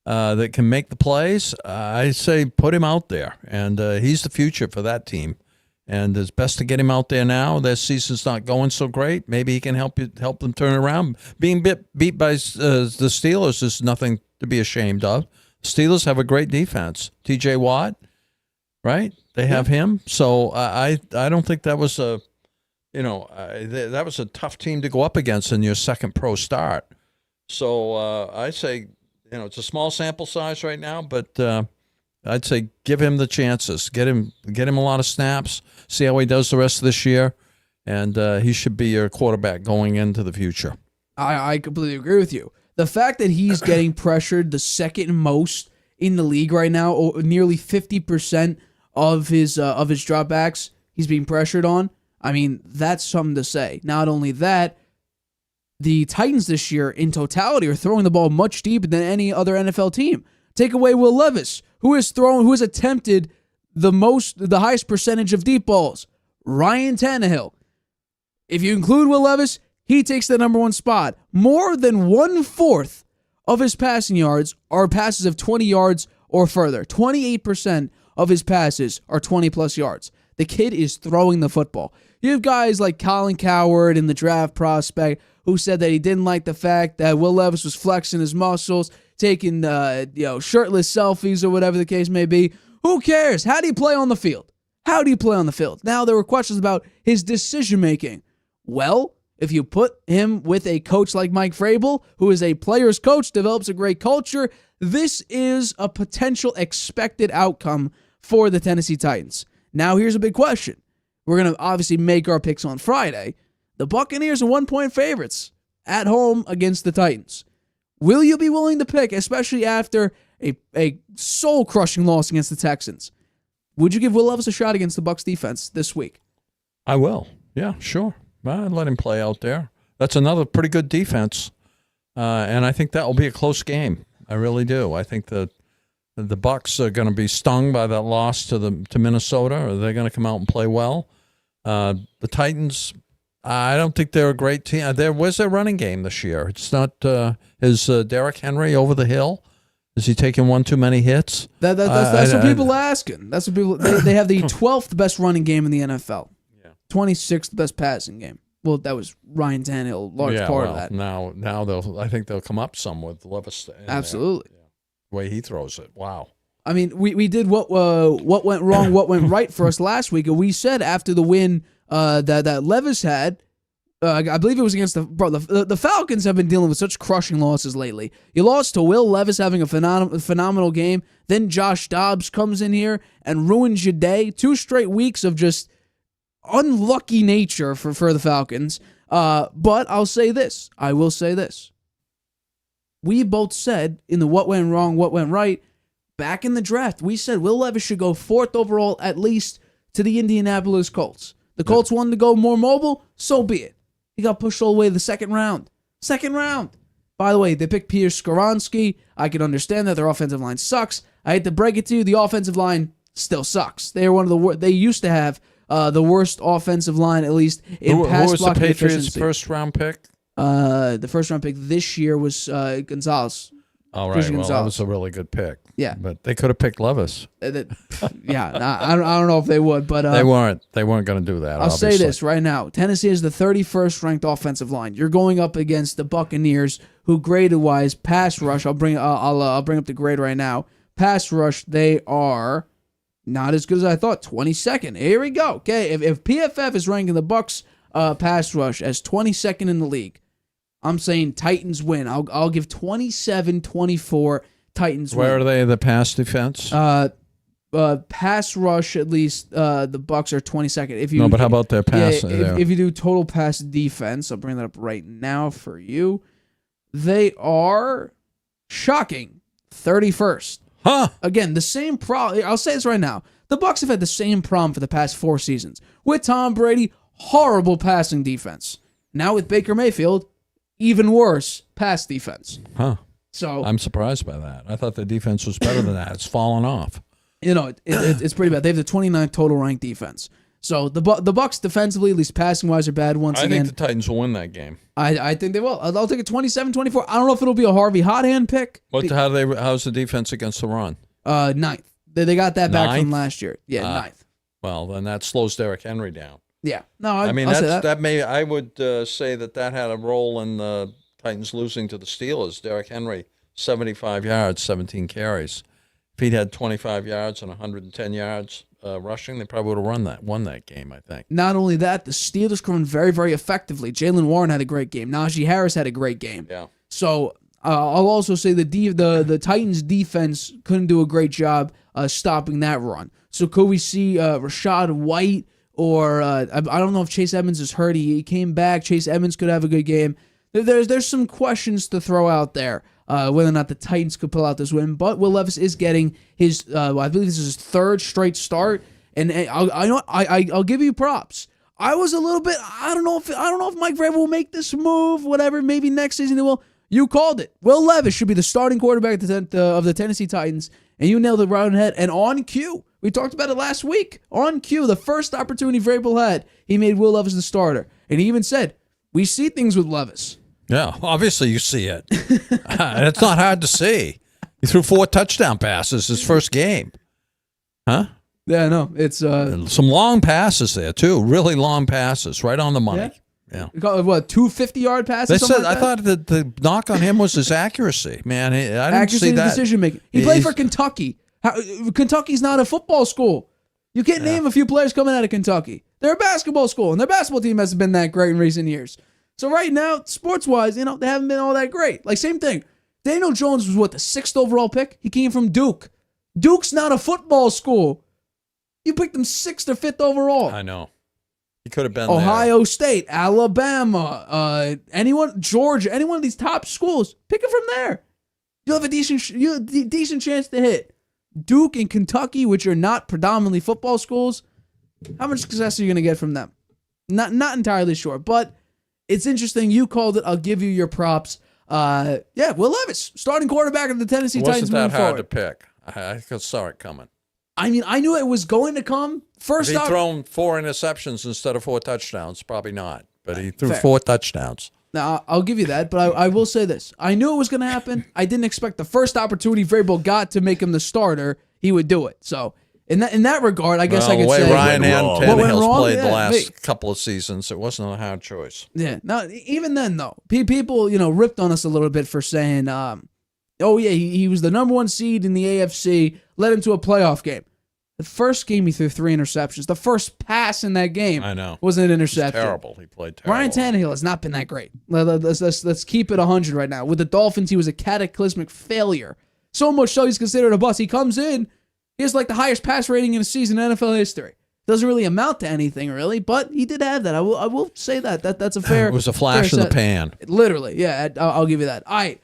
that can make the plays. I say put him out there, and he's the future for that team. And it's best to get him out there now. Their season's not going so great. Maybe he can help them turn it around. Being beat by the Steelers is nothing to be ashamed of. Steelers have a great defense. T.J. Watt, right? They have him. So I don't think that was that was a tough team to go up against in your second pro start. So I say, it's a small sample size right now, but I'd say give him the chances. Get him a lot of snaps. See how he does the rest of this year, and he should be your quarterback going into the future. I completely agree with you. The fact that he's getting pressured the second most in the league right now, nearly 50% of his dropbacks he's being pressured on. I mean, that's something to say. Not only that, the Titans this year in totality are throwing the ball much deeper than any other NFL team. Take away Will Levis, who has attempted the highest percentage of deep balls. Ryan Tannehill. If you include Will Levis, he takes the number 1 spot. More than 1/4 of his passing yards are passes of 20 yards or further. 28% of his passes are 20-plus yards. The kid is throwing the football. You have guys like Colin Cowherd in the draft prospect who said that he didn't like the fact that Will Levis was flexing his muscles, taking shirtless selfies or whatever the case may be. Who cares? How do you play on the field? Now, there were questions about his decision-making. Well, if you put him with a coach like Mike Vrabel, who is a player's coach, develops a great culture, this is a potential expected outcome for the Tennessee Titans. Now, here's a big question. We're going to obviously make our picks on Friday. The Buccaneers are 1-point favorites at home against the Titans. Will you be willing to pick, especially after a soul-crushing loss against the Texans? Would you give Will Levis a shot against the Bucs defense this week? I will. Yeah, sure. I'd let him play out there. That's another pretty good defense, and I think that will be a close game. I really do. I think the Bucs are going to be stung by that loss to Minnesota, or they're going to come out and play well. The Titans, I don't think they're a great team. There was a running game this year. It's not. Is Derrick Henry over the hill? Is he taking one too many hits? That's what people are asking. That's what people. They have the 12th best running game in the NFL. Yeah. 26th best passing game. Well, that was Ryan Tannehill, large part of that. Now I think they'll come up some with Levis. Absolutely. The way he throws it. Wow. I mean, we did what went wrong, what went right for us last week, and we said after the win that Levis had. I believe it was against the Falcons have been dealing with such crushing losses lately. You lost to Will Levis having a phenomenal game. Then Josh Dobbs comes in here and ruins your day. 2 straight weeks of just unlucky nature for the Falcons. But I will say this. We both said in the what went wrong, what went right, back in the draft, we said Will Levis should go 4th overall at least to the Indianapolis Colts. The Colts wanted to go more mobile, so be it. He got pushed all the way to the second round. Second round. By the way, they picked Peter Skoronski. I can understand that their offensive line sucks. I hate to break it to you, the offensive line still sucks. They are one of the worst. They used to have the worst offensive line, at least in pass blocking efficiency. Who was the Patriots' first-round pick? The first-round pick this year was Gonzalez. All right, well, that was a really good pick. Yeah. But they could have picked Levis. Yeah, I don't know if they would, but... They weren't going to do that, I'll say this right now. Tennessee is the 31st ranked offensive line. You're going up against the Buccaneers, who graded-wise, pass rush, I'll bring up the grade right now. Pass rush, they are not as good as I thought. 22nd. Here we go. Okay, if PFF is ranking the Bucs pass rush as 22nd in the league, I'm saying Titans win. I'll give 27-24 Titans win. Where are they, the pass defense? Pass rush, at least the Bucs are 22nd. No, but how about their pass? If you do total pass defense, I'll bring that up right now for you. They are shocking 31st. Huh? Again, the same problem. I'll say this right now. The Bucs have had the same problem for the past 4 seasons. With Tom Brady, horrible passing defense. Now with Baker Mayfield, even worse pass defense. Huh. So I'm surprised by that. I thought the defense was better than that. It's fallen off. It's pretty bad. They have the 29th total ranked defense. So the Bucs defensively, at least passing wise, are bad once again. I think the Titans will win that game. I think they will. I'll take a 27-24. I don't know if it'll be a Harvey hot hand pick. How's the defense against the run? 9th. They got that back from last year. Yeah, 9th. Well, then that slows Derrick Henry down. Yeah. No, I mean, I'll say that. I would say that had a role in the Titans losing to the Steelers. Derrick Henry, 75 yards, 17 carries. If he'd had 25 yards and 110 yards rushing, they probably would have won that game, I think. Not only that, the Steelers can run very, very effectively. Jalen Warren had a great game. Najee Harris had a great game. Yeah. So I'll also say the Titans defense couldn't do a great job stopping that run. So could we see Rashad White or I don't know if Chase Edmonds is hurt. He came back. Chase Edmonds could have a good game. There's some questions to throw out there. Whether or not the Titans could pull out this win, but Will Levis is getting his, I believe this is his 3rd straight start, and I'll give you props. I was a little bit, I don't know if Mike Vrabel will make this move, whatever. Maybe next season he will. You called it. Will Levis should be the starting quarterback of the Tennessee Titans, and you nailed it right on the head. And on cue, we talked about it last week. On cue, the first opportunity Vrabel had, he made Will Levis the starter, and he even said, "We see things with Levis." Yeah, obviously you see it. It's not hard to see. He threw 4 touchdown passes his first game. Huh? Yeah, no, it's... some long passes there, too. Really long passes, right on the money. Yeah. What, 2 50-yard passes? I thought that the knock on him was his accuracy. Man, I didn't accuracy see that. Decision-making. He played for Kentucky. Kentucky's not a football school. You can't name a few players coming out of Kentucky. They're a basketball school, and their basketball team hasn't been that great in recent years. So right now, sports-wise, they haven't been all that great. Like, same thing. Daniel Jones was, the 6th overall pick? He came from Duke. Duke's not a football school. You picked him 6th or 5th overall. I know. He could have been Ohio State, Alabama, Georgia, any one of these top schools, pick him from there. You'll have a decent chance to hit. Duke and Kentucky, which are not predominantly football schools, how much success are you going to get from them? Not entirely sure, but... It's interesting. You called it. I'll give you your props. Will Levis, starting quarterback of the Tennessee Titans. Wasn't that hard to pick? I saw it coming. I mean, I knew it was going to come. First if he'd thrown 4 interceptions instead of 4 touchdowns, probably not. But he threw 4 touchdowns. Now, I'll give you that, but I will say this. I knew it was going to happen. I didn't expect the first opportunity Vrabel got to make him the starter, he would do it. So, in that regard, I guess I could say... the way Ryan Tannehill's played the last me. couple of seasons, it wasn't a hard choice. Yeah. No, even then, though, people, ripped on us a little bit for saying, he was the number 1 seed in the AFC, led him to a playoff game. The first game, he threw 3 interceptions. The first pass in that game was an interception. Terrible. He played terrible. Ryan Tannehill has not been that great. Let's keep it 100 right now. With the Dolphins, he was a cataclysmic failure. So much so he's considered a bust. He comes in, he has the highest pass rating in a season in NFL history. Doesn't really amount to anything, really, but he did have that. I will say that. That's a fair... It was a flash in the pan. Literally, yeah, I'll give you that. All right.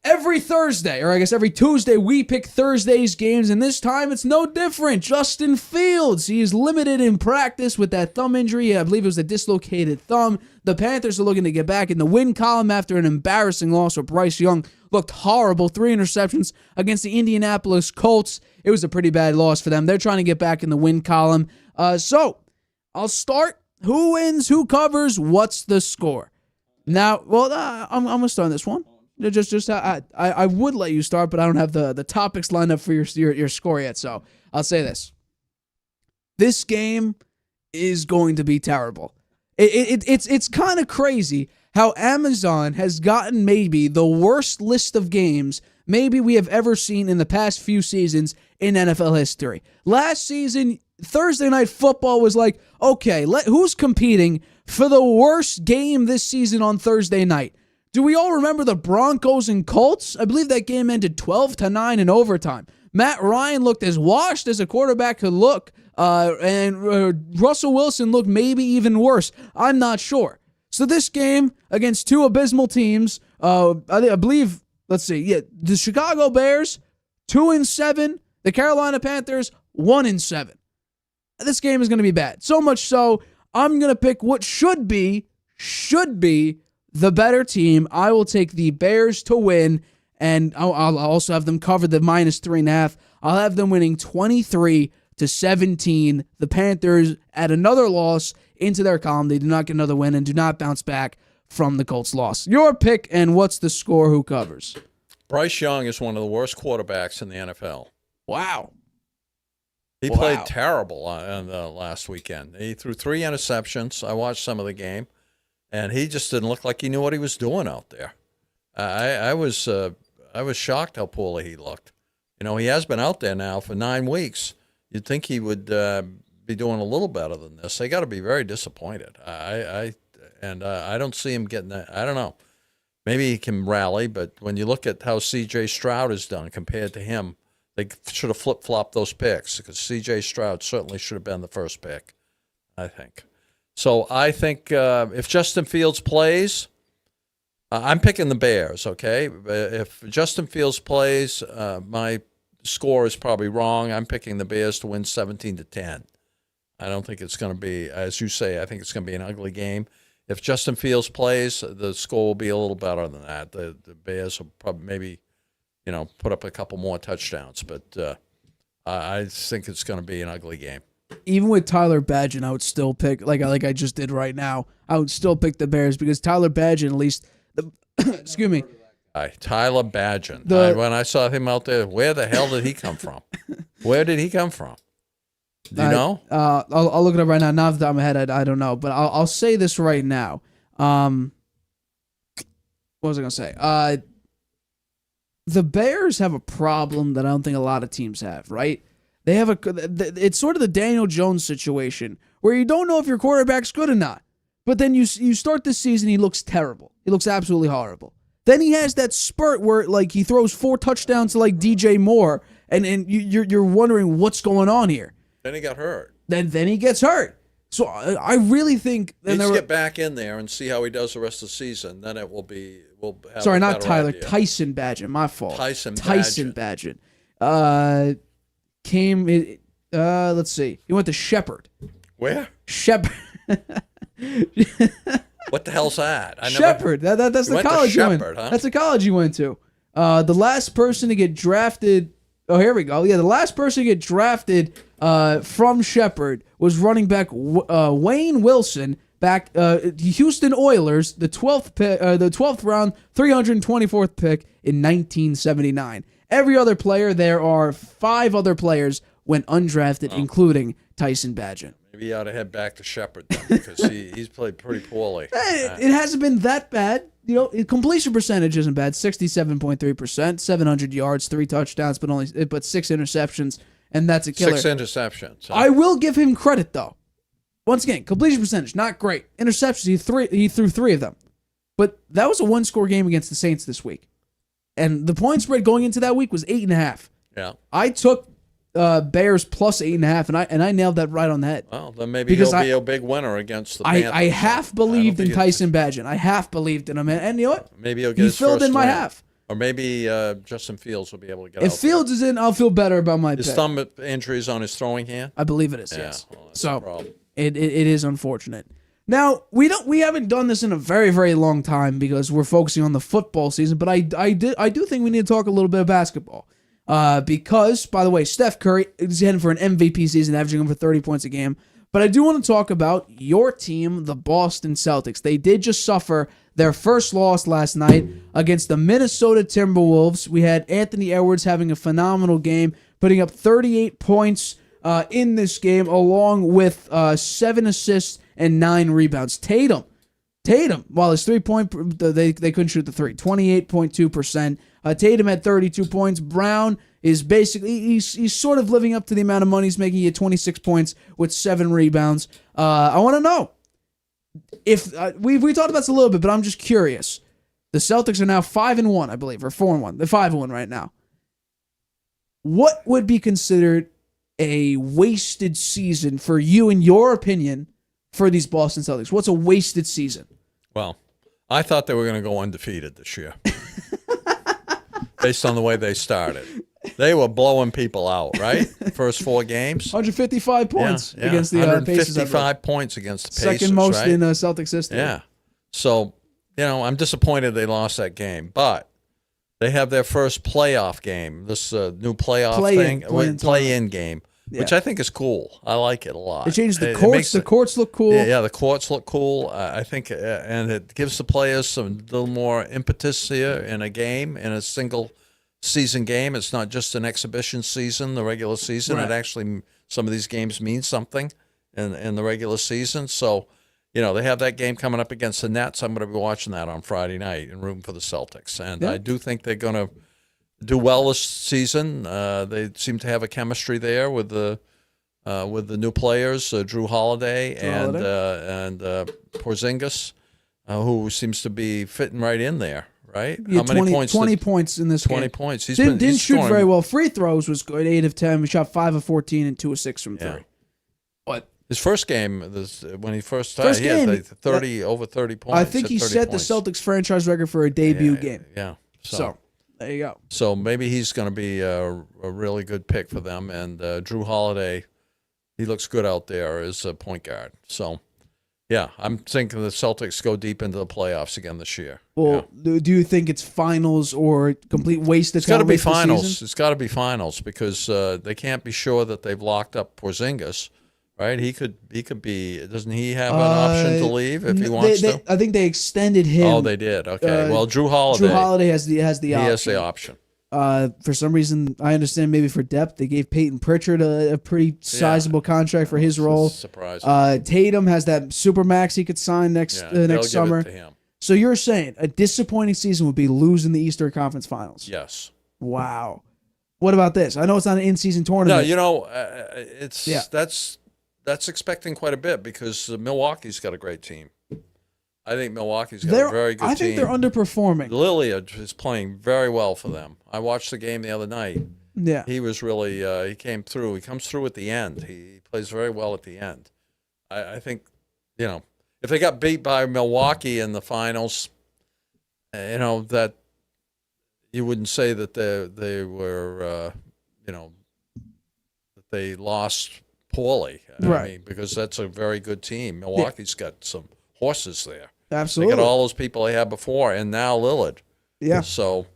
Every Thursday, or I guess every Tuesday, we pick Thursday's games, and this time it's no different. Justin Fields, he is limited in practice with that thumb injury. I believe it was a dislocated thumb. The Panthers are looking to get back in the win column after an embarrassing loss where Bryce Young looked horrible. 3 interceptions against the Indianapolis Colts. It was a pretty bad loss for them. They're trying to get back in the win column. So, I'll start. Who wins? Who covers? What's the score? Now, I'm going to start on this one. I would let you start, but I don't have the topics lined up for your score yet, so I'll say this. This game is going to be terrible. It's kind of crazy how Amazon has gotten maybe the worst list of games maybe we have ever seen in the past few seasons in NFL history. Last season, Thursday Night Football was like, okay, who's competing for the worst game this season on Thursday night? Do we all remember the Broncos and Colts? I believe that game ended 12-9 in overtime. Matt Ryan looked as washed as a quarterback could look, and Russell Wilson looked maybe even worse. I'm not sure. So this game against two abysmal teams, I believe, the Chicago Bears, 2-7, the Carolina Panthers, 1-7. This game is going to be bad. So much so, I'm going to pick what should be the better team. I will take the Bears to win, and I'll also have them cover the -3.5. I'll have them winning 23-17. The Panthers add another loss into their column. They do not get another win and do not bounce back from the Colts' loss. Your pick, and what's the score? Who covers? Bryce Young is one of the worst quarterbacks in the NFL. Wow. He played terrible on the last weekend. He threw 3 interceptions. I watched some of the game, and he just didn't look like he knew what he was doing out there. I was shocked how poorly he looked. You know, he has been out there now for 9 weeks. You'd think he would be doing a little better than this. They got to be very disappointed. I don't see him getting that. I don't know. Maybe he can rally, but when you look at how C.J. Stroud has done compared to him, they should have flip-flopped those picks because C.J. Stroud certainly should have been the first pick, I think. So I think if Justin Fields plays, I'm picking the Bears, okay? If Justin Fields plays, my score is probably wrong. I'm picking the Bears to win 17-10. I don't think it's going to be, as you say, I think it's going to be an ugly game. If Justin Fields plays, the score will be a little better than that. The Bears will probably maybe, put up a couple more touchdowns, but I think it's going to be an ugly game. Even with Tyler Badgett, I would still pick, like I just did right now, I would still pick the Bears because Tyler Badgett, at least, excuse me. Tyler Badgett. When I saw him out there, where the hell did he come from? Where did he come from? Do you know? I'll look it up right now. Not off the top of my head, I don't know. But I'll say this right now. What was I going to say? The Bears have a problem that I don't think a lot of teams have, right? They have it's sort of the Daniel Jones situation where you don't know if your quarterback's good or not. But then you start this season, he looks terrible. He looks absolutely horrible. Then he has that spurt where he throws 4 touchdowns to DJ Moore, and you're wondering what's going on here. Then he got hurt. Then he gets hurt. So I really think he needs to get back in there and see how he does the rest of the season. Then it will be. Sorry, not Tyler. Idea. Tyson Badgett. My fault. Tyson Badgett. Let's see. He went to Shepherd. Where? Shepherd. What the hell's that? Shepherd. That's the college you went. Huh? That's the college you went to. The last person to get drafted. Oh, here we go. Yeah, the last person to get drafted from Shepherd was running back Wayne Wilson, back Houston Oilers, the 12th round, 324th pick in 1979. Every other player, there are 5 other players went undrafted, including Tyson Badgett. Maybe he ought to head back to Shepherd then, because he's played pretty poorly. It hasn't been that bad. Completion percentage isn't bad, 67.3%, 700 yards, 3 touchdowns, but 6 interceptions, and that's a killer. 6 interceptions. Huh? I will give him credit though. Once again, completion percentage not great. Interceptions, he threw 3 of them, but that was a 1-score game against the Saints this week, and the point spread going into that week was 8.5. Yeah, I took Bears plus 8.5, and I nailed that right on the head. Well, then maybe he'll be a big winner against the Panthers. I half believed in Tyson Badgett. I half believed in him, and you know what? Maybe he'll get he filled in my half. Or maybe Justin Fields will be able to get If out Fields is in, I'll feel better about my His pick. thumb injury is on his throwing hand? I believe it is, Yeah, yes. well, that's a So problem. it is unfortunate. Now, we haven't done this in a very, very long time because we're focusing on the football season, but I do think we need to talk a little bit of basketball. Because, by the way, Steph Curry is heading for an MVP season, averaging over 30 points a game. But I do want to talk about your team, the Boston Celtics. They did just suffer their first loss last night against the Minnesota Timberwolves. We had Anthony Edwards having a phenomenal game, putting up 38 points in this game, along with 7 assists and 9 rebounds. Tatum, while his 3-point, they couldn't shoot the 3, 28.2%. Tatum had 32 points. Brown is basically, he's sort of living up to the amount of money he's making. He had 26 points with 7 rebounds. I want to know, if we talked about this a little bit, but I'm just curious. The Celtics are now 5-1, I believe, or 4-1. They're 5-1 right now. What would be considered a wasted season for you, in your opinion, for these Boston Celtics? What's a wasted season? Well, I thought they were going to go undefeated this year, based on the way they started. They were blowing people out, right? First 4 games. 155 points Yeah, against the Pacers. 155 points against the Pacers. Second most right? in Celtics history. Yeah. So, I'm disappointed they lost that game. But they have their first playoff game, this new playoff play-in game, which I think is cool. I like it a lot. They changed the courts. The courts look cool. Yeah, the courts look cool. I think, and it gives the players some little more impetus here in a game, in a single season game. It's not just an exhibition season, the regular season. Right. It actually, some of these games mean something in the regular season. So, they have that game coming up against the Nets. I'm going to be watching that on Friday night and rooting for the Celtics. And I do think they're going to do well this season. They seem to have a chemistry there with the new players, Drew Holiday and Porzingis, who seems to be fitting right in there. Right? How many points? 20 points in this game. 20 points. Didn't shoot very well. Free throws was good. 8 of 10. We shot 5 of 14 and 2 of 6 from 3. But his first game, when he first started, he had over 30 points. I think he set the Celtics franchise record for a debut game. Yeah. So there you go. So maybe he's going to be a really good pick for them. And Drew Holiday, he looks good out there as a point guard. So. Yeah, I'm thinking the Celtics go deep into the playoffs again this year. Well, do you think it's finals or complete waste? It's got to be finals. It's got to be finals because they can't be sure that they've locked up Porzingis, right? He could be. Doesn't he have an option to leave if he wants to? I think they extended him. Oh, they did. Okay. Well, Drew Holiday has the option. He has the option. For some reason, I understand maybe for depth, they gave Peyton Pritchard a pretty sizable contract for his role. Surprising. Tatum has that supermax he could sign next summer. Give it to him. So you're saying a disappointing season would be losing the Eastern Conference Finals? Yes. Wow. What about this? I know it's not an in-season tournament. No, that's expecting quite a bit because Milwaukee's got a great team. I think Milwaukee's got a very good team. I think they're underperforming. Lillard is playing very well for them. I watched the game the other night. Yeah. He was really, he came through. He comes through at the end. He plays very well at the end. I think, if they got beat by Milwaukee in the finals, that you wouldn't say that they were, that they lost poorly. Right. I mean, because that's a very good team. Milwaukee's got some horses there. Absolutely. They got all those people they had before, and now Lillard. Yeah. So,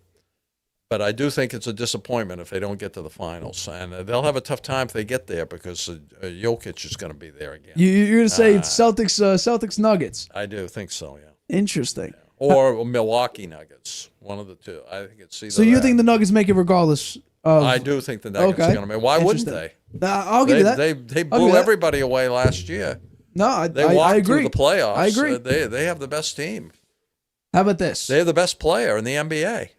but I do think it's a disappointment if they don't get to the finals, and they'll have a tough time if they get there because Jokic is going to be there again. You're going to say it's Celtics Nuggets. I do think so. Yeah. Interesting. Yeah. Or Milwaukee Nuggets, one of the two. I think it's either. So you think the Nuggets make it regardless? I do think the Nuggets are going to make. Why wouldn't they? I'll give you that. They blew everybody away last year. No, I agree. Walked through the playoffs. I agree. They have the best team. How about this? They have the best player in the NBA.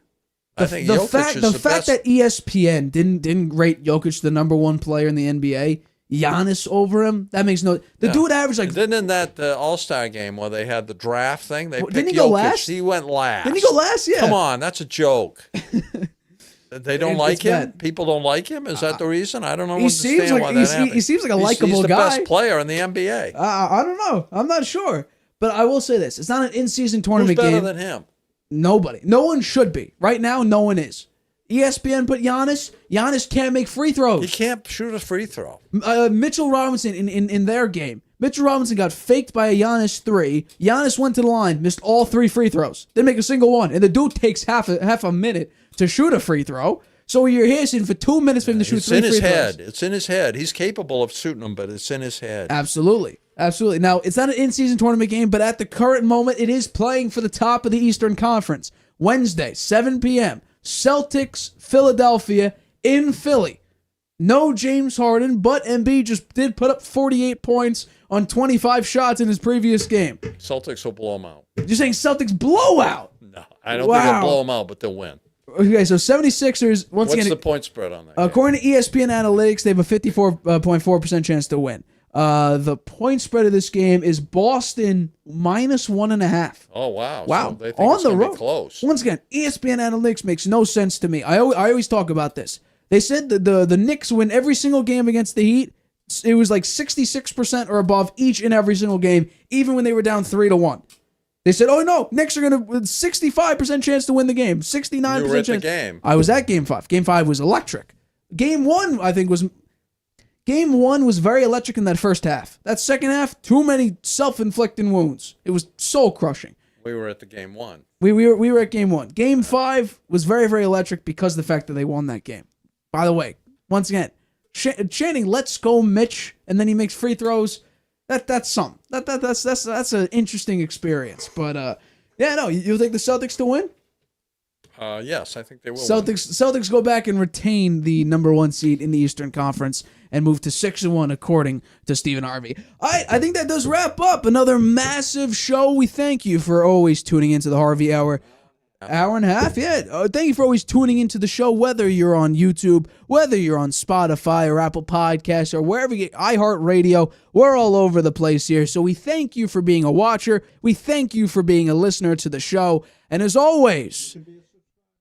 I think the Jokic fact is the fact best. that ESPN didn't rate Jokic the number 1 player in the NBA, Giannis over him, that makes no. The dude averaged like. Then in that All-Star game where they had the draft thing, they picked didn't he go Jokic. last? He went last. Didn't he go last? Yeah. Come on, that's a joke. They don't like him. Bad. People don't like him. Is that the reason? I don't know. He seems like he seems like a likable He's the guy. best player in the NBA. I don't know. I'm not sure, but I will say this: it's not an in-season tournament Who's better game. than him? Nobody. No one should be. Right now, no one is. ESPN put Giannis. Giannis can't make free throws. He can't shoot a free throw. Mitchell Robinson in their game. Mitchell Robinson got faked by a Giannis 3. Giannis went to the line, missed all 3 free throws. Didn't make a single one. And the dude takes half a minute to shoot a free throw. So you're here sitting for 2 minutes for him to shoot 3 free throws. It's in his head. He's capable of shooting them, but it's in his head. Absolutely. Absolutely. Now, it's not an in-season tournament game, but at the current moment, it is playing for the top of the Eastern Conference. Wednesday, 7 p.m., Celtics, Philadelphia, in Philly. No James Harden, but Embiid just did put up 48 points on 25 shots in his previous game. Celtics will blow them out. You're saying Celtics blowout? No, I don't think they'll blow them out, but they'll win. Okay, so 76ers, What's the point spread on that? According to ESPN Analytics, they have a 54.4% chance to win. The point spread of this game is Boston -1.5. Oh, wow. Wow. So they think on it's the gonna be road. close. Once again, ESPN Analytics makes no sense to me. I always talk about this. They said that the Knicks win every single game against the Heat. It was like 66% or above each and every single game, even when they were down 3-1. They said, "Oh no, Knicks are gonna 65% chance to win the game, 69%." You were at chance. the game. I was at Game 5. Game 5 was electric. Game 1, I think, was very electric in that first half. That second half, too many self-inflicted wounds. It was soul crushing. We were at the Game 1. We were at Game 1. Game 5 was very, very electric because of the fact that they won that game. By the way, once again, chanting "Let's go, Mitch," and then he makes free throws. That's something. That's an interesting experience. But you think the Celtics to win? Yes, I think they will. Celtics go back and retain the number 1 seed in the Eastern Conference and move to 6-1 according to Stephen Harvey. I think that does wrap up another massive show. We thank you for always tuning into the Harvey Hour. Hour and a half, yeah. Thank you for always tuning into the show, whether you're on YouTube, whether you're on Spotify or Apple Podcasts or wherever you get iHeartRadio. We're all over the place here. So we thank you for being a watcher. We thank you for being a listener to the show. And as always,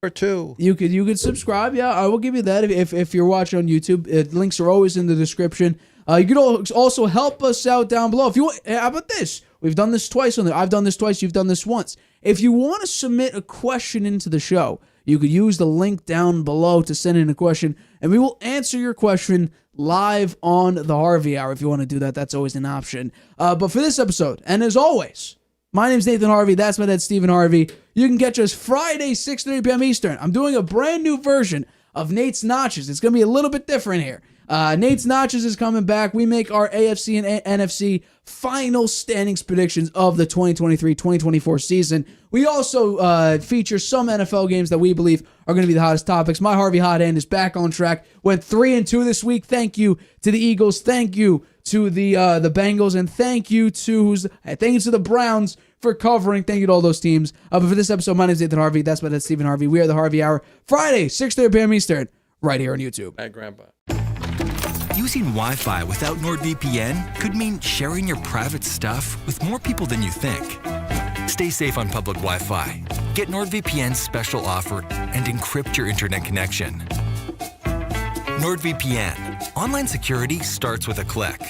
or 2. You could subscribe. Yeah, I will give you that if you're watching on YouTube. Links are always in the description. You could also help us out down below. If you how about this? We've done this twice on there. I've done this twice. You've done this once. If you want to submit a question into the show, you could use the link down below to send in a question, and we will answer your question live on the Harvey Hour. If you want to do that, that's always an option. But for this episode, and as always, my name's Nathan Harvey. That's my dad, Stephen Harvey. You can catch us Friday, 6:30 p.m. Eastern. I'm doing a brand new version of Nate's Notches. It's going to be a little bit different here. Nate's Notches is coming back. We make our AFC and NFC final standings predictions of the 2023-2024 season. We also feature some NFL games that we believe are going to be the hottest topics. My Harvey Hot Hand is back on track. Went 3-2 this week. Thank you to the Eagles. Thank you to the Bengals, and thank you to the Browns for covering. Thank you to all those teams. But for this episode, my name is Nathan Harvey. That's my dad, Stephen Harvey. We are the Harvey Hour. Friday, 6:30 p.m. Eastern, right here on YouTube. Hi, Grandpa. Using Wi-Fi without NordVPN could mean sharing your private stuff with more people than you think. Stay safe on public Wi-Fi. Get NordVPN's special offer and encrypt your internet connection. NordVPN. Online security starts with a click.